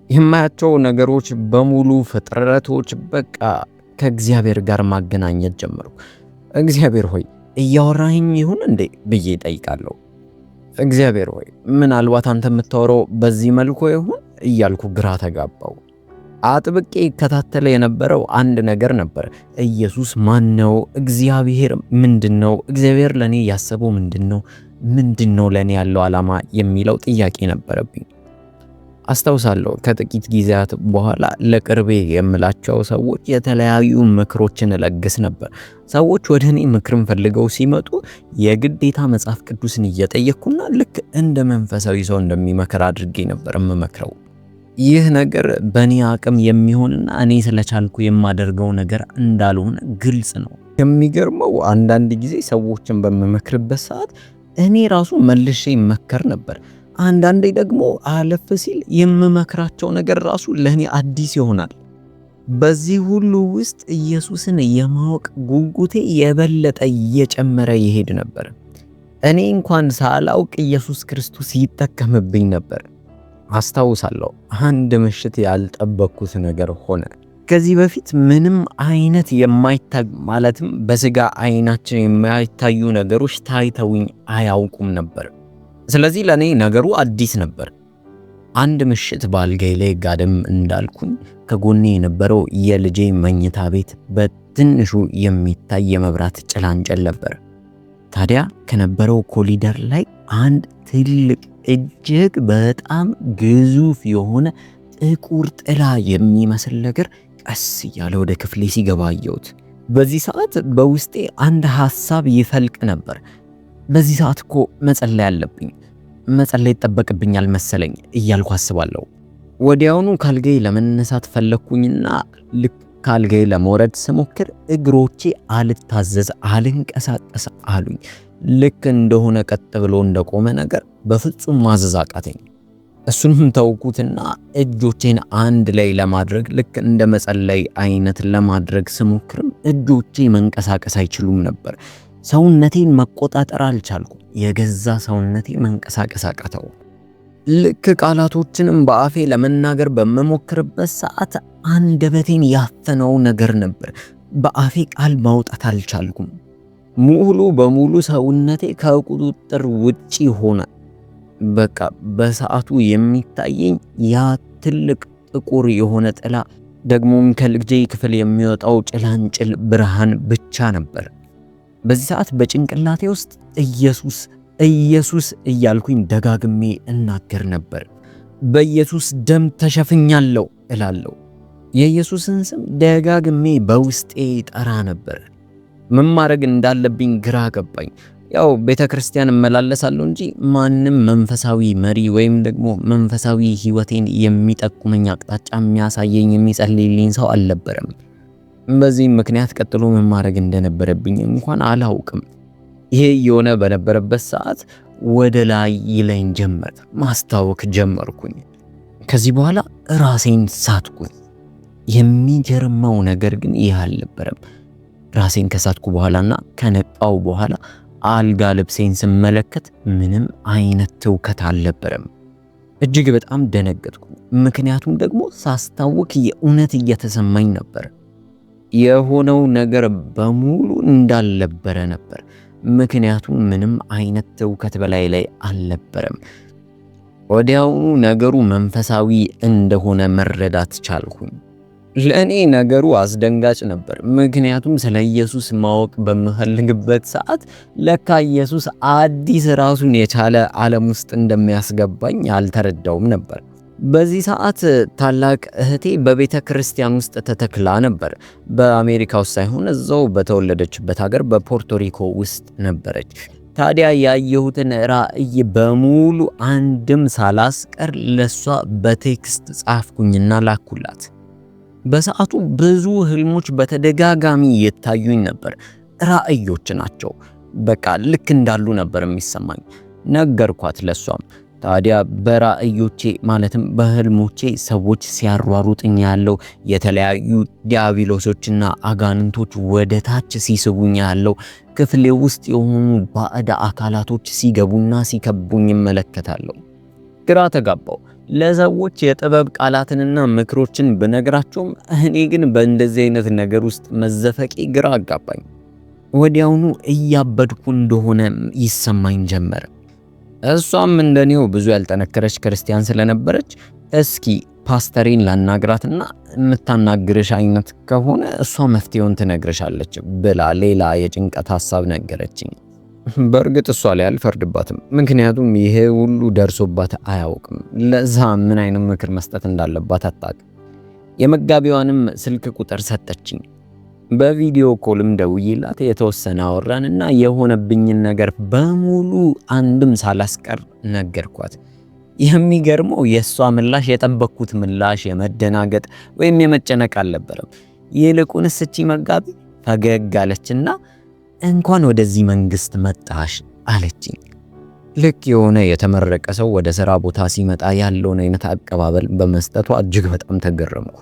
የማያቸው ነገሮች በሙሉ ፍጥረቶች በቃ ከእግዚአብሔር ጋር ማገናኘት ጀመርኩ። እግዚአብሔር ሆይ እያወራኸኝ ይሁን እንዴ ብዬ ጠይቃለሁ። እግዚአብሔር ሆይ ምናልባት አንተ የምታወራው በዚህ መልኩ ይሁን እያልኩ ግራ ተጋባው። አጥብቄ ይከታተል የነበረው አንድ ነገር ነበር። ኢየሱስ ማን ነው? እግዚአብሔር ምንድነው? እግዚአብሔር ለኔ ያሰበው ምንድነው ለኔ ያለው ዓላማ የሚለው ጥያቄ ነበረብኝ። አስታውሳለሁ ከጥቂት ጊዜያት በኋላ ለቅርቤ የምላቸው ሰዎች የተለያዩ ምክሮችን እለግስ ነበር። ሰዎች ወደ እኔ ምክርን ፈልገው ሲመጡ የግዴታ መጽሐፍ ቅዱስን እየጠየቅኩና ልክ እንደ መንፈሳዊ ሰው እንደሚመክር አድርጌ ነበር የምመክረው። ይህ ነገር በእኔ አቅም የሚሆንና እኔ ስለቻልኩ የማደርገው ነገር እንዳልሆነ ግልጽ ነው። የሚገርመው አንዳንድ ጊዜ ሰዎችን በምመክርበት ሰዓት እኔ ራሱ መልሼ መከር ነበር። አንዳንዴ ደግሞ አለፍ ሲል የምመክራቸው ነገር ራሱ ለእኔ አዲስ ይሆናል። በዚህ ሁሉ ውስጥ ኢየሱስን የማወቅ ጉጉቴ የበለጠ እየጨመረ ይሄድ ነበር። እኔ እንኳን ሳላውቅ ኢየሱስ ክርስቶስ ይጠቀምብኝ ነበር። አስታውሳለሁ አንድ ምሽት ያልጠበቅኩት ነገር ሆነ። ከዚህ በፊት ምንም አይነት የማይታይ ማለትም በስጋ አይናችን የማይታዩ ነገሮች ታይተውኝ አያውቁም ነበር። ስለዚህ ለኔ ነገሩ አዲስ ነበር። አንድ ምሽት ባልጋዬ ላይ ጋደም እንዳልኩኝ ከጎኔ የነበረው የልጄ መኝታ ቤት በትንሹ የሚታይ የመብራት ጭላንጭል ነበር። ታዲያ ከነበረው ኮሊደር ላይ አንድ ትልቅ እጅግ በጣም ግዙፍ የሆነ ጥቁር ጥላ የሚመስል ነገር ቀስ እያለ ወደ ክፍሌ ሲገባ አየሁት። በዚህ ሰዓት በውስጤ አንድ ሐሳብ ይፈልቅ ነበር። በዚህ ሰዓት እኮ መጸለይ አለብኝ፣ መጸለይ ይጠበቅብኛል መሰለኝ እያልኩ አስባለሁ። ወዲያውኑ ካልጋዬ ለመነሳት ፈለኩኝና ልክ ካልጋዬ ለመውረድ ስሞክር እግሮቼ አልታዘዝ አልንቀሳቀስ አሉኝ። ልክ እንደሆነ ቀጥ ብሎ እንደቆመ ነገር በፍጹም ማዘዝ አቃተኝ። እሱንም ተውኩትና እጆቼን አንድ ላይ ለማድረግ ልክ እንደ መጸለይ አይነት ለማድረግ ስሞክርም እጆቼ መንቀሳቀስ አይችሉም ነበር። ሰውነቴን መቆጣጠር አልቻልኩም። የገዛ ሰውነቴ መንቀሳቀስ አቃተው። ልክ ቃላቶችንም በአፌ ለመናገር በመሞክርበት ሰዓት አንደበቴን ያፈነው ነገር ነበር። በአፌ ቃል ማውጣት አልቻልኩም። ሙሉ በሙሉ ሰውነቴ ከቁጥጥር ውጪ ሆነ። በቃ በሰዓቱ የሚታየኝ ያ ትልቅ ጥቁር የሆነ ጥላ ደግሞም ከልጄ ክፍል የሚወጣው ጭላንጭል ብርሃን ብቻ ነበር። በዚህ ሰዓት በጭንቅላቴ ውስጥ ኢየሱስ ኢየሱስ እያልኩኝ ደጋግሜ እናገር ነበር። በኢየሱስ ደም ተሸፍኛለሁ እላለሁ። የኢየሱስን ስም ደጋግሜ በውስጤ ጠራ ነበር። ምን ማድረግ እንዳለብኝ ግራ ገባኝ። ያው ቤተክርስቲያን እመላለሳለሁ እንጂ ማንም መንፈሳዊ መሪ ወይም ደግሞ መንፈሳዊ ህይወቴን የሚጠቁመኝ አቅጣጫ የሚያሳየኝ የሚጸልይልኝ ሰው አልነበረም። በዚህም ምክንያት ቀጥሎ ምን ማድረግ እንደነበረብኝ እንኳን አላውቅም። ይሄ የሆነ በነበረበት ሰዓት ወደ ላይ ይለኝ ጀመር። ማስታወክ ጀመርኩኝ። ከዚህ በኋላ ራሴን ሳትኩኝ። የሚገርመው ነገር ግን ይህ አልነበረም። ራሴን ከሳትኩ በኋላና ከነቃው በኋላ አልጋ ልብሴን ስመለከት ምንም አይነት ትውከት አልነበረም። እጅግ በጣም ደነገጥኩ። ምክንያቱም ደግሞ ሳስታውክ የእውነት እየተሰማኝ ነበር። የሆነው ነገር በሙሉ እንዳልነበረ ነበር። ምክንያቱም ምንም አይነት ትውከት በላይ ላይ አልነበረም። ወዲያውኑ ነገሩ መንፈሳዊ እንደሆነ መረዳት ቻልኩኝ። ለእኔ ነገሩ አስደንጋጭ ነበር። ምክንያቱም ስለ ኢየሱስ ማወቅ በምፈልግበት ሰዓት ለካ ኢየሱስ አዲስ ራሱን የቻለ ዓለም ውስጥ እንደሚያስገባኝ አልተረዳውም ነበር። በዚህ ሰዓት ታላቅ እህቴ በቤተ ክርስቲያን ውስጥ ተተክላ ነበር። በአሜሪካ ውስጥ ሳይሆን እዛው በተወለደችበት ሀገር በፖርቶሪኮ ውስጥ ነበረች። ታዲያ ያየሁትን ራእይ በሙሉ አንድም ሳላስቀር ለሷ በቴክስት ጻፍኩኝና ላኩላት። በሰዓቱ ብዙ ህልሞች በተደጋጋሚ የታዩኝ ነበር። ራእዮች ናቸው። በቃ ልክ እንዳሉ ነበር የሚሰማኝ። ነገርኳት ለሷም። ታዲያ በራእዮቼ ማለትም በህልሞቼ ሰዎች ሲያሯሩጥኝ ያለው የተለያዩ ዲያብሎሶችና አጋንንቶች ወደ ታች ሲስቡኝ ያለው ክፍሌ ውስጥ የሆኑ ባዕድ አካላቶች ሲገቡና ሲከቡኝ እመለከታለሁ። ግራ ተጋባው። ለሰዎች የጥበብ ቃላትንና ምክሮችን ብነግራቸውም እኔ ግን በእንደዚህ አይነት ነገር ውስጥ መዘፈቄ ግራ አጋባኝ። ወዲያውኑ እያበድኩ እንደሆነ ይሰማኝ ጀመረ። እሷም እንደኔው ብዙ ያልጠነከረች ክርስቲያን ስለነበረች እስኪ ፓስተሬን ላናግራትና የምታናግርሽ አይነት ከሆነ እሷ መፍትሄውን ትነግርሻለች ብላ ሌላ የጭንቀት ሐሳብ ነገረችኝ። በእርግጥ እሷ ላይ አልፈርድባትም፣ ምክንያቱም ይሄ ሁሉ ደርሶባት አያውቅም። ለዛ ምን አይነት ምክር መስጠት እንዳለባት አታውቅም። የመጋቢዋንም ስልክ ቁጥር ሰጠችኝ። በቪዲዮ ኮልም ደውዬላት የተወሰነ አወራንና የሆነብኝን ነገር በሙሉ አንድም ሳላስቀር ነገርኳት። የሚገርመው የሷ ምላሽ የጠበቅኩት ምላሽ የመደናገጥ ወይም የመጨነቅ አልነበረም። ይልቁንስ እቺ መጋቢ ፈገግ አለችና እንኳን ወደዚህ መንግስት መጣሽ አለችኝ። ልክ የሆነ የተመረቀ ሰው ወደ ስራ ቦታ ሲመጣ ያለውን አይነት አቀባበል በመስጠቷ እጅግ በጣም ተገረምኩ።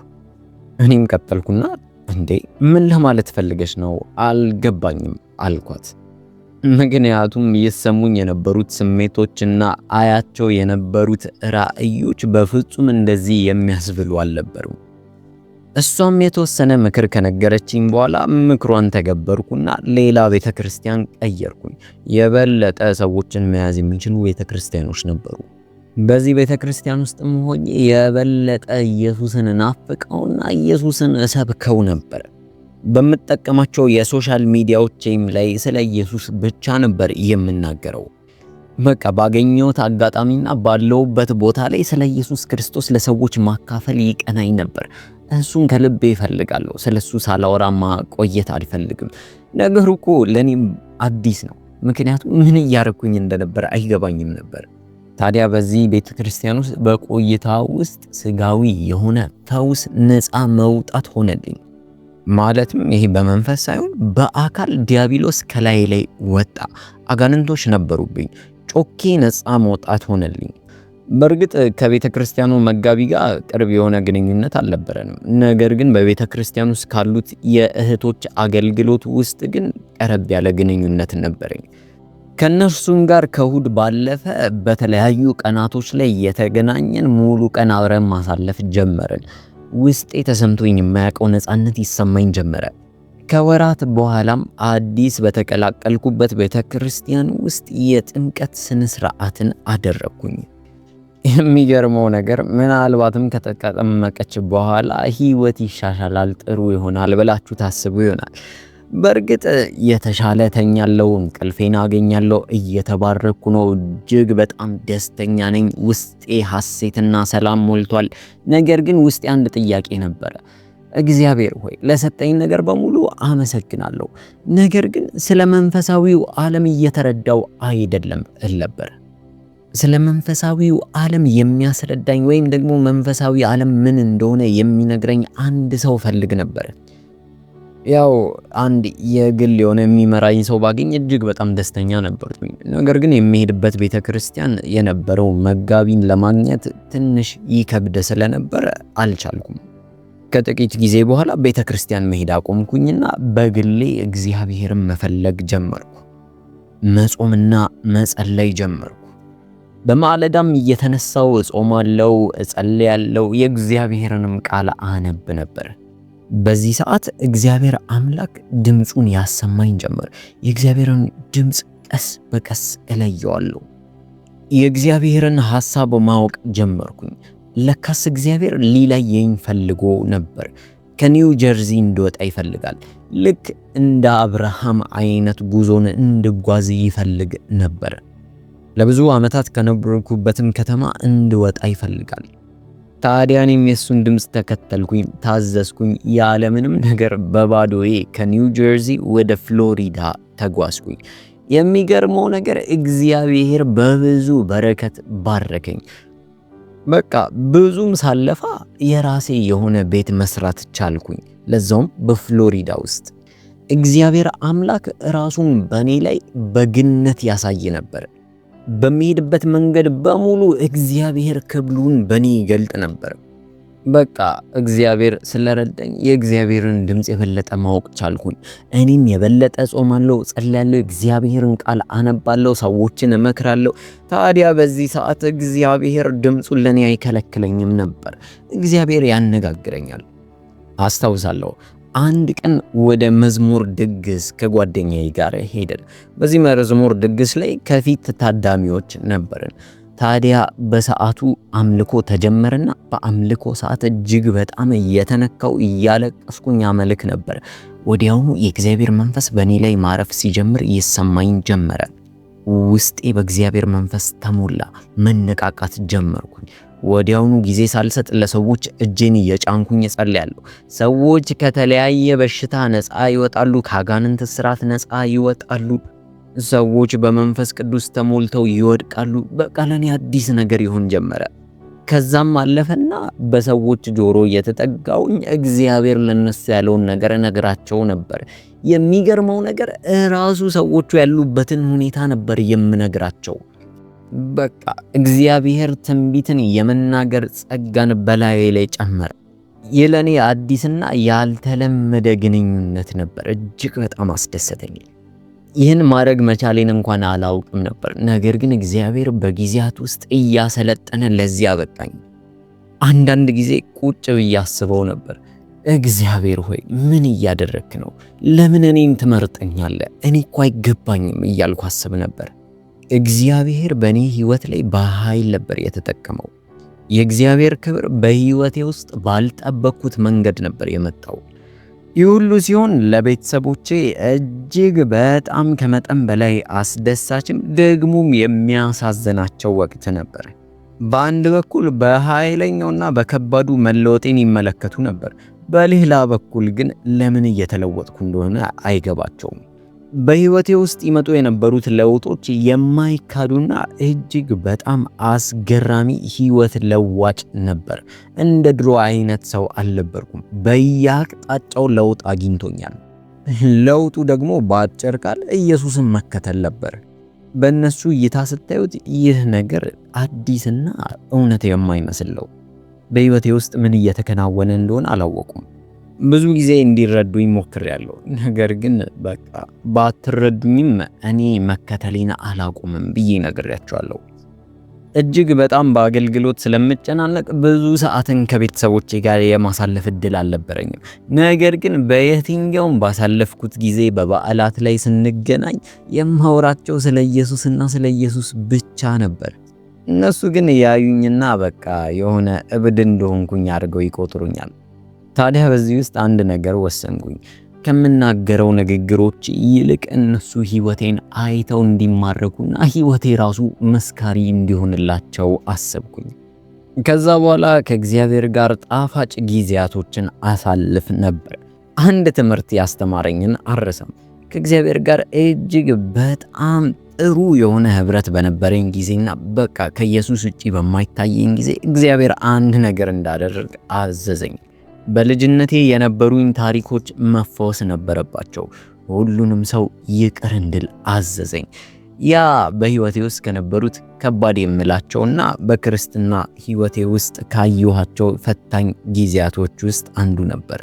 እኔም ቀጠልኩና እንዴ ምን ለማለት ፈልገሽ ነው አልገባኝም አልኳት። ምክንያቱም ይሰሙኝ የነበሩት ስሜቶችና አያቸው የነበሩት ራእዮች በፍጹም እንደዚህ የሚያስብሉ አልነበሩም። እሷም የተወሰነ ምክር ከነገረችኝ በኋላ ምክሯን ተገበርኩና ሌላ ቤተክርስቲያን ቀየርኩኝ። የበለጠ ሰዎችን መያዝ የሚችሉ ቤተክርስቲያኖች ነበሩ። በዚህ ቤተክርስቲያን ውስጥም ሆኜ የበለጠ ኢየሱስን ናፍቀውና ኢየሱስን እሰብከው ነበር። በምጠቀማቸው የሶሻል ሚዲያዎችም ላይ ስለ ኢየሱስ ብቻ ነበር የምናገረው። በቃ ባገኘሁት አጋጣሚና ባለውበት ቦታ ላይ ስለ ኢየሱስ ክርስቶስ ለሰዎች ማካፈል ይቀናኝ ነበር። እሱን ከልቤ እፈልጋለሁ። ስለሱ ሳላወራ ማቆየት አልፈልግም። ነገሩ እኮ ለኔም አዲስ ነው። ምክንያቱም ምን እያረኩኝ እንደነበር አይገባኝም ነበር። ታዲያ በዚህ ቤተክርስቲያን ውስጥ በቆይታ ውስጥ ስጋዊ የሆነ ፈውስ ነፃ መውጣት ሆነልኝ። ማለትም ይሄ በመንፈስ ሳይሆን በአካል ዲያብሎስ ከላይ ላይ ወጣ። አጋንንቶች ነበሩብኝ። ጮኬ ነፃ መውጣት ሆነልኝ። በእርግጥ ከቤተ ክርስቲያኑ መጋቢ ጋር ቅርብ የሆነ ግንኙነት አልነበረንም። ነገር ግን በቤተ ክርስቲያን ውስጥ ካሉት የእህቶች አገልግሎት ውስጥ ግን ቀረብ ያለ ግንኙነት ነበረኝ። ከነርሱም ጋር ከእሁድ ባለፈ በተለያዩ ቀናቶች ላይ የተገናኘን ሙሉ ቀን አብረን ማሳለፍ ጀመርን። ውስጤ ተሰምቶኝ የማያውቀው ነፃነት ይሰማኝ ጀመረ። ከወራት በኋላም አዲስ በተቀላቀልኩበት ቤተክርስቲያን ውስጥ የጥምቀት ስነ ስርዓትን አደረኩኝ። የሚገርመው ነገር ምናልባትም ከተጠመቀች በኋላ ህይወት ይሻሻላል፣ ጥሩ ይሆናል ብላችሁ ታስቡ ይሆናል። በእርግጥ የተሻለ ተኛለሁ፣ እንቅልፌን አገኛለሁ፣ እየተባረኩ ነው፣ እጅግ በጣም ደስተኛ ነኝ። ውስጤ ሐሴትና ሰላም ሞልቷል። ነገር ግን ውስጤ አንድ ጥያቄ ነበረ። እግዚአብሔር ሆይ ለሰጠኝ ነገር በሙሉ አመሰግናለሁ፣ ነገር ግን ስለ መንፈሳዊው ዓለም እየተረዳው አይደለም ነበር። ስለ መንፈሳዊው ዓለም የሚያስረዳኝ ወይም ደግሞ መንፈሳዊ ዓለም ምን እንደሆነ የሚነግረኝ አንድ ሰው ፈልግ ነበር። ያው አንድ የግል የሆነ የሚመራኝ ሰው ባገኝ እጅግ በጣም ደስተኛ ነበርኩኝ። ነገር ግን የሚሄድበት ቤተክርስቲያን የነበረው መጋቢን ለማግኘት ትንሽ ይከብድ ስለነበረ አልቻልኩም። ከጥቂት ጊዜ በኋላ ቤተክርስቲያን መሄድ አቆምኩኝና በግሌ እግዚአብሔርን መፈለግ ጀመርኩ። መጾምና መጸለይ ጀመርኩ። በማለዳም እየተነሳው እጾማለሁ፣ እጸልያለሁ፣ የእግዚአብሔርንም ቃል አነብ ነበር። በዚህ ሰዓት እግዚአብሔር አምላክ ድምፁን ያሰማኝ ጀመር። የእግዚአብሔርን ድምፅ ቀስ በቀስ እለየዋለሁ። የእግዚአብሔርን ሐሳብ ማወቅ ጀመርኩኝ። ለካስ እግዚአብሔር ሊለየኝ ፈልጎ ነበር። ከኒው ጀርዚ እንድወጣ ይፈልጋል። ልክ እንደ አብርሃም አይነት ጉዞን እንድጓዝ ይፈልግ ነበር። ለብዙ ዓመታት ከነበርኩበትም ከተማ እንድወጣ ይፈልጋል። ታዲያ እኔም የሱን ድምፅ ተከተልኩኝ፣ ታዘዝኩኝ። ያለምንም ነገር በባዶዬ ከኒው ጀርዚ ወደ ፍሎሪዳ ተጓዝኩኝ። የሚገርመው ነገር እግዚአብሔር በብዙ በረከት ባረከኝ። በቃ ብዙም ሳለፋ የራሴ የሆነ ቤት መስራት ቻልኩኝ፣ ለዛውም በፍሎሪዳ ውስጥ። እግዚአብሔር አምላክ ራሱን በኔ ላይ በግነት ያሳይ ነበር። በሚሄድበት መንገድ በሙሉ እግዚአብሔር ክብሩን በኔ ይገልጥ ነበር። በቃ እግዚአብሔር ስለረዳኝ የእግዚአብሔርን ድምፅ የበለጠ ማወቅ ቻልኩኝ። እኔም የበለጠ ጾማለሁ፣ ጸልያለሁ፣ እግዚአብሔርን ቃል አነባለሁ፣ ሰዎችን እመክራለሁ። ታዲያ በዚህ ሰዓት እግዚአብሔር ድምፁን ለኔ አይከለክለኝም ነበር። እግዚአብሔር ያነጋግረኛል። አስታውሳለሁ አንድ ቀን ወደ መዝሙር ድግስ ከጓደኛዬ ጋር ሄደን፣ በዚህ መዝሙር ድግስ ላይ ከፊት ታዳሚዎች ነበርን። ታዲያ በሰዓቱ አምልኮ ተጀመረና በአምልኮ ሰዓት እጅግ በጣም እየተነካው እያለቀስኩኝ አመልክ ነበር። ወዲያውኑ የእግዚአብሔር መንፈስ በእኔ ላይ ማረፍ ሲጀምር ይሰማኝ ጀመረ። ውስጤ በእግዚአብሔር መንፈስ ተሞላ። መነቃቃት ጀመርኩኝ። ወዲያውኑ ጊዜ ሳልሰጥ ለሰዎች እጄን እየጫንኩኝ ጸልያለሁ። ሰዎች ከተለያየ በሽታ ነፃ ይወጣሉ፣ ከአጋንንት እስራት ነፃ ይወጣሉ። ሰዎች በመንፈስ ቅዱስ ተሞልተው ይወድቃሉ። በቃ ለኔ አዲስ ነገር ይሆን ጀመረ። ከዛም አለፈና በሰዎች ጆሮ እየተጠጋውኝ እግዚአብሔር ለነሱ ያለውን ነገር ነግራቸው ነበር። የሚገርመው ነገር ራሱ ሰዎቹ ያሉበትን ሁኔታ ነበር የምነግራቸው። በቃ እግዚአብሔር ትንቢትን የመናገር ጸጋን በላዬ ላይ ጨመረ። ይህ ለኔ አዲስና ያልተለመደ ግንኙነት ነበር። እጅግ በጣም አስደሰተኝ። ይህን ማድረግ መቻሌን እንኳን አላውቅም ነበር። ነገር ግን እግዚአብሔር በጊዜያት ውስጥ እያሰለጠነ ለዚህ አበቃኝ። አንዳንድ ጊዜ ቁጭ ብዬ አስበው ነበር፣ እግዚአብሔር ሆይ ምን እያደረክ ነው? ለምን እኔን ትመርጠኛለህ? እኔ እኮ አይገባኝም እያልኩ አስብ ነበር። እግዚአብሔር በእኔ ህይወት ላይ በኃይል ነበር የተጠቀመው። የእግዚአብሔር ክብር በህይወቴ ውስጥ ባልጠበቅኩት መንገድ ነበር የመጣው። ይህ ሁሉ ሲሆን ለቤተሰቦቼ እጅግ በጣም ከመጠን በላይ አስደሳችም ደግሞም የሚያሳዝናቸው ወቅት ነበር። በአንድ በኩል በኃይለኛውና በከባዱ መለወጤን ይመለከቱ ነበር። በሌላ በኩል ግን ለምን እየተለወጥኩ እንደሆነ አይገባቸውም። በህይወቴ ውስጥ ይመጡ የነበሩት ለውጦች የማይካዱና እጅግ በጣም አስገራሚ ህይወት ለዋጭ ነበር። እንደ ድሮ አይነት ሰው አልነበርኩም። በየአቅጣጫው ለውጥ አግኝቶኛል። ለውጡ ደግሞ በአጭር ቃል ኢየሱስን መከተል ነበር። በእነሱ እይታ ስታዩት ይህ ነገር አዲስና እውነት የማይመስል ነው። በህይወቴ ውስጥ ምን እየተከናወነ እንደሆነ አላወቁም። ብዙ ጊዜ እንዲረዱኝ ሞክሬያለሁ። ነገር ግን በቃ ባትረዱኝም እኔ መከተሌን አላቆምም ብዬ ነግሬያቸዋለሁ። እጅግ በጣም በአገልግሎት ስለምጨናነቅ ብዙ ሰዓትን ከቤተሰቦቼ ጋር የማሳለፍ እድል አልነበረኝም። ነገር ግን በየትኛውም ባሳለፍኩት ጊዜ በበዓላት ላይ ስንገናኝ የማወራቸው ስለ ኢየሱስና ስለ ኢየሱስ ብቻ ነበር። እነሱ ግን ያዩኝና በቃ የሆነ እብድ እንደሆንኩኝ አድርገው ይቆጥሩኛል። ታዲያ በዚህ ውስጥ አንድ ነገር ወሰንኩኝ። ከምናገረው ንግግሮች ይልቅ እነሱ ህይወቴን አይተው እንዲማረኩና ህይወቴ ራሱ መስካሪ እንዲሆንላቸው አሰብኩኝ። ከዛ በኋላ ከእግዚአብሔር ጋር ጣፋጭ ጊዜያቶችን አሳልፍ ነበር። አንድ ትምህርት ያስተማረኝን አረሰም። ከእግዚአብሔር ጋር እጅግ በጣም ጥሩ የሆነ ህብረት በነበረኝ ጊዜና በቃ ከኢየሱስ ውጪ በማይታየኝ ጊዜ እግዚአብሔር አንድ ነገር እንዳደርግ አዘዘኝ። በልጅነቴ የነበሩኝ ታሪኮች መፈወስ ነበረባቸው። ሁሉንም ሰው ይቅር እንድል አዘዘኝ። ያ በህይወቴ ውስጥ ከነበሩት ከባድ የምላቸውና በክርስትና ህይወቴ ውስጥ ካየኋቸው ፈታኝ ጊዜያቶች ውስጥ አንዱ ነበር።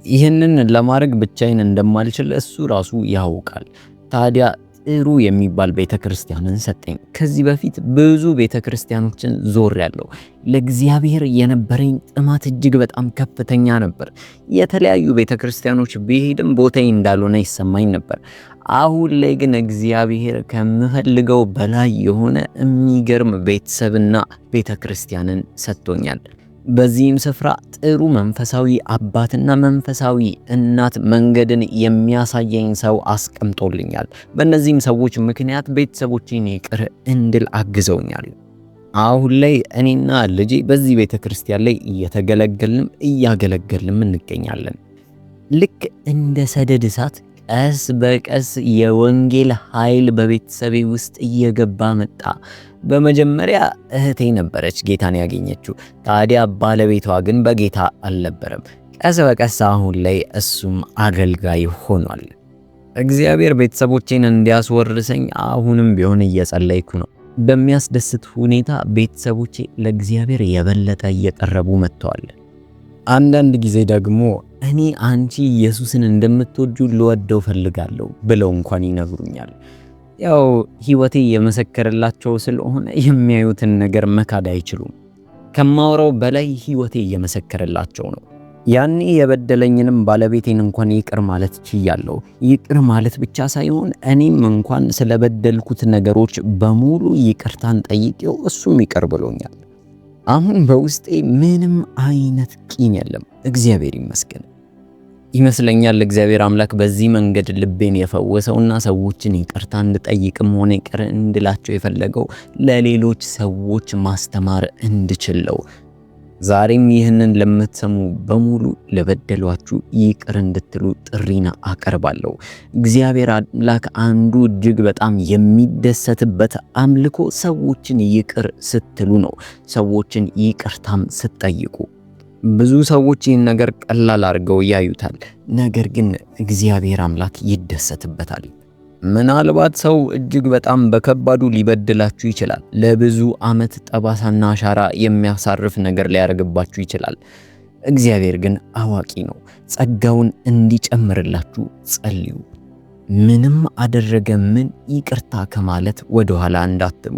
ይህንን ለማድረግ ብቻዬን እንደማልችል እሱ ራሱ ያውቃል። ታዲያ ጥሩ የሚባል ቤተክርስቲያንን ሰጠኝ። ከዚህ በፊት ብዙ ቤተክርስቲያኖችን ዞሬያለሁ። ለእግዚአብሔር የነበረኝ ጥማት እጅግ በጣም ከፍተኛ ነበር። የተለያዩ ቤተክርስቲያኖች ብሄድም ቦታዬ እንዳልሆነ ይሰማኝ ነበር። አሁን ላይ ግን እግዚአብሔር ከምፈልገው በላይ የሆነ የሚገርም ቤተሰብና ቤተክርስቲያንን ሰጥቶኛል። በዚህም ስፍራ ጥሩ መንፈሳዊ አባትና መንፈሳዊ እናት መንገድን የሚያሳየኝ ሰው አስቀምጦልኛል። በእነዚህም ሰዎች ምክንያት ቤተሰቦቼን ይቅር እንድል አግዘውኛል። አሁን ላይ እኔና ልጄ በዚህ ቤተክርስቲያን ላይ እያገለገልንም እንገኛለን። ልክ እንደ ሰደድ እሳት ቀስ በቀስ የወንጌል ኃይል በቤተሰቤ ውስጥ እየገባ መጣ። በመጀመሪያ እህቴ ነበረች ጌታን ያገኘችው። ታዲያ ባለቤቷ ግን በጌታ አልነበረም። ቀስ በቀስ አሁን ላይ እሱም አገልጋይ ሆኗል። እግዚአብሔር ቤተሰቦቼን እንዲያስወርሰኝ አሁንም ቢሆን እየጸለይኩ ነው። በሚያስደስት ሁኔታ ቤተሰቦቼ ለእግዚአብሔር የበለጠ እየቀረቡ መጥተዋል። አንዳንድ ጊዜ ደግሞ እኔ አንቺ ኢየሱስን እንደምትወጁ ልወደው ፈልጋለሁ ብለው እንኳን ይነግሩኛል። ያው ህይወቴ የመሰከረላቸው ስለሆነ የሚያዩትን ነገር መካድ አይችሉም። ከማወራው በላይ ህይወቴ እየመሰከረላቸው ነው። ያኔ የበደለኝንም ባለቤቴን እንኳን ይቅር ማለት ችያለሁ። ይቅር ማለት ብቻ ሳይሆን እኔም እንኳን ስለበደልኩት ነገሮች በሙሉ ይቅርታን ጠይቄው እሱም ይቅር ብሎኛል። አሁን በውስጤ ምንም አይነት ቂም የለም። እግዚአብሔር ይመስገን። ይመስለኛል እግዚአብሔር አምላክ በዚህ መንገድ ልቤን የፈወሰውና ሰዎችን ይቅርታ እንድጠይቅም ሆነ ይቅር እንድላቸው የፈለገው ለሌሎች ሰዎች ማስተማር እንድችለው። ዛሬም ይህንን ለምትሰሙ በሙሉ ለበደሏችሁ ይቅር እንድትሉ ጥሪና አቀርባለሁ። እግዚአብሔር አምላክ አንዱ እጅግ በጣም የሚደሰትበት አምልኮ ሰዎችን ይቅር ስትሉ ነው። ሰዎችን ይቅርታም ስትጠይቁ። ብዙ ሰዎች ይህን ነገር ቀላል አድርገው ያዩታል። ነገር ግን እግዚአብሔር አምላክ ይደሰትበታል። ምናልባት ሰው እጅግ በጣም በከባዱ ሊበድላችሁ ይችላል። ለብዙ ዓመት ጠባሳና አሻራ የሚያሳርፍ ነገር ሊያደርግባችሁ ይችላል። እግዚአብሔር ግን አዋቂ ነው። ጸጋውን እንዲጨምርላችሁ ጸልዩ። ምንም አደረገ ምን ይቅርታ ከማለት ወደ ኋላ እንዳትሉ።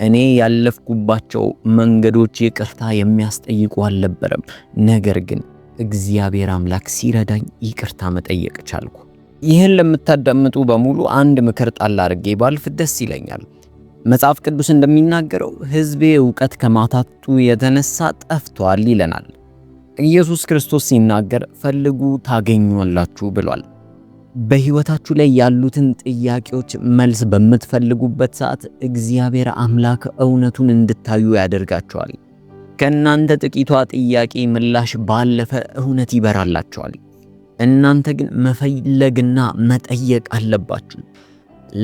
እኔ ያለፍኩባቸው መንገዶች ይቅርታ የሚያስጠይቁ አልነበረም። ነገር ግን እግዚአብሔር አምላክ ሲረዳኝ ይቅርታ መጠየቅ ቻልኩ። ይህን ለምታዳምጡ በሙሉ አንድ ምክር ጣል አድርጌ ባልፍ ደስ ይለኛል። መጽሐፍ ቅዱስ እንደሚናገረው ሕዝቤ ዕውቀት ከማጣቱ የተነሳ ጠፍቷል ይለናል። ኢየሱስ ክርስቶስ ሲናገር ፈልጉ ታገኙላችሁ ብሏል። በሕይወታችሁ ላይ ያሉትን ጥያቄዎች መልስ በምትፈልጉበት ሰዓት እግዚአብሔር አምላክ እውነቱን እንድታዩ ያደርጋቸዋል። ከእናንተ ጥቂቷ ጥያቄ ምላሽ ባለፈ እውነት ይበራላቸዋል። እናንተ ግን መፈለግና መጠየቅ አለባችሁ።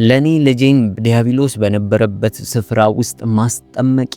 ለኔ ልጄን ዲያብሎስ በነበረበት ስፍራ ውስጥ ማስጠመቄ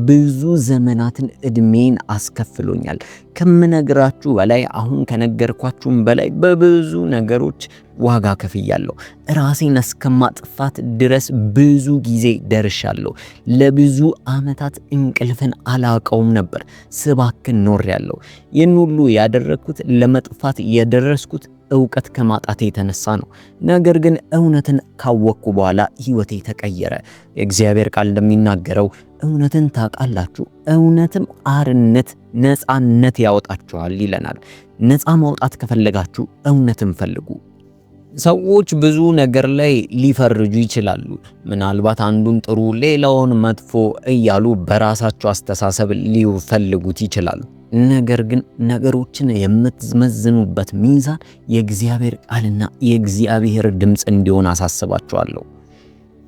ብዙ ዘመናትን እድሜን አስከፍሎኛል። ከምነግራችሁ በላይ አሁን ከነገርኳችሁም በላይ በብዙ ነገሮች ዋጋ ከፍያለሁ። ራሴን እስከማጥፋት ድረስ ብዙ ጊዜ ደርሻለሁ። ለብዙ ዓመታት እንቅልፍን አላቀውም ነበር። ስባክን ኖሬያለሁ። ይህን ሁሉ ያደረኩት ለመጥፋት የደረስኩት ዕውቀት ከማጣቴ የተነሳ ነው። ነገር ግን እውነትን ካወቅኩ በኋላ ሕይወቴ ተቀየረ። የእግዚአብሔር ቃል እንደሚናገረው እውነትን ታውቃላችሁ፣ እውነትም አርነት ነፃነት ያወጣችኋል ይለናል። ነፃ ማውጣት ከፈለጋችሁ እውነትን ፈልጉ። ሰዎች ብዙ ነገር ላይ ሊፈርጁ ይችላሉ። ምናልባት አንዱን ጥሩ ሌላውን መጥፎ እያሉ በራሳቸው አስተሳሰብ ሊፈልጉት ይችላሉ። ነገር ግን ነገሮችን የምትመዝኑበት ሚዛን የእግዚአብሔር ቃልና የእግዚአብሔር ድምፅ እንዲሆን አሳስባችኋለሁ።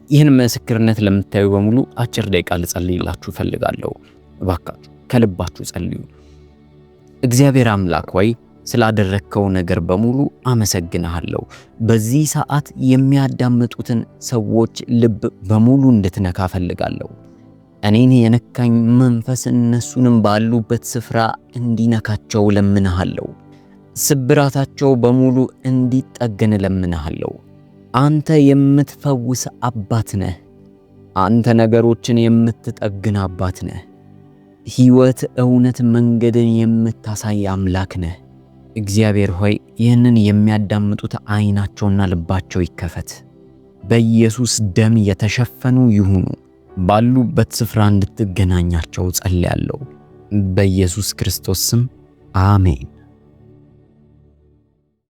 ይህን ምስክርነት ለምታዩ በሙሉ አጭር ደቂቃ ልጸልይላችሁ ፈልጋለሁ። እባካችሁ ከልባችሁ ጸልዩ። እግዚአብሔር አምላክ ሆይ ስላደረከው ነገር በሙሉ አመሰግናለሁ። በዚህ ሰዓት የሚያዳምጡትን ሰዎች ልብ በሙሉ እንድትነካ ፈልጋለሁ። እኔን የነካኝ መንፈስ እነሱንም ባሉበት ስፍራ እንዲነካቸው ለምንሃለሁ። ስብራታቸው በሙሉ እንዲጠገን ለምንሃለሁ። አንተ የምትፈውስ አባት ነህ። አንተ ነገሮችን የምትጠግን አባት ነህ። ሕይወት፣ እውነት፣ መንገድን የምታሳይ አምላክ ነህ። እግዚአብሔር ሆይ ይህንን የሚያዳምጡት ዓይናቸውና ልባቸው ይከፈት። በኢየሱስ ደም የተሸፈኑ ይሁኑ። ባሉበት ስፍራ እንድትገናኛቸው ጸልያለሁ። በኢየሱስ ክርስቶስ ስም አሜን።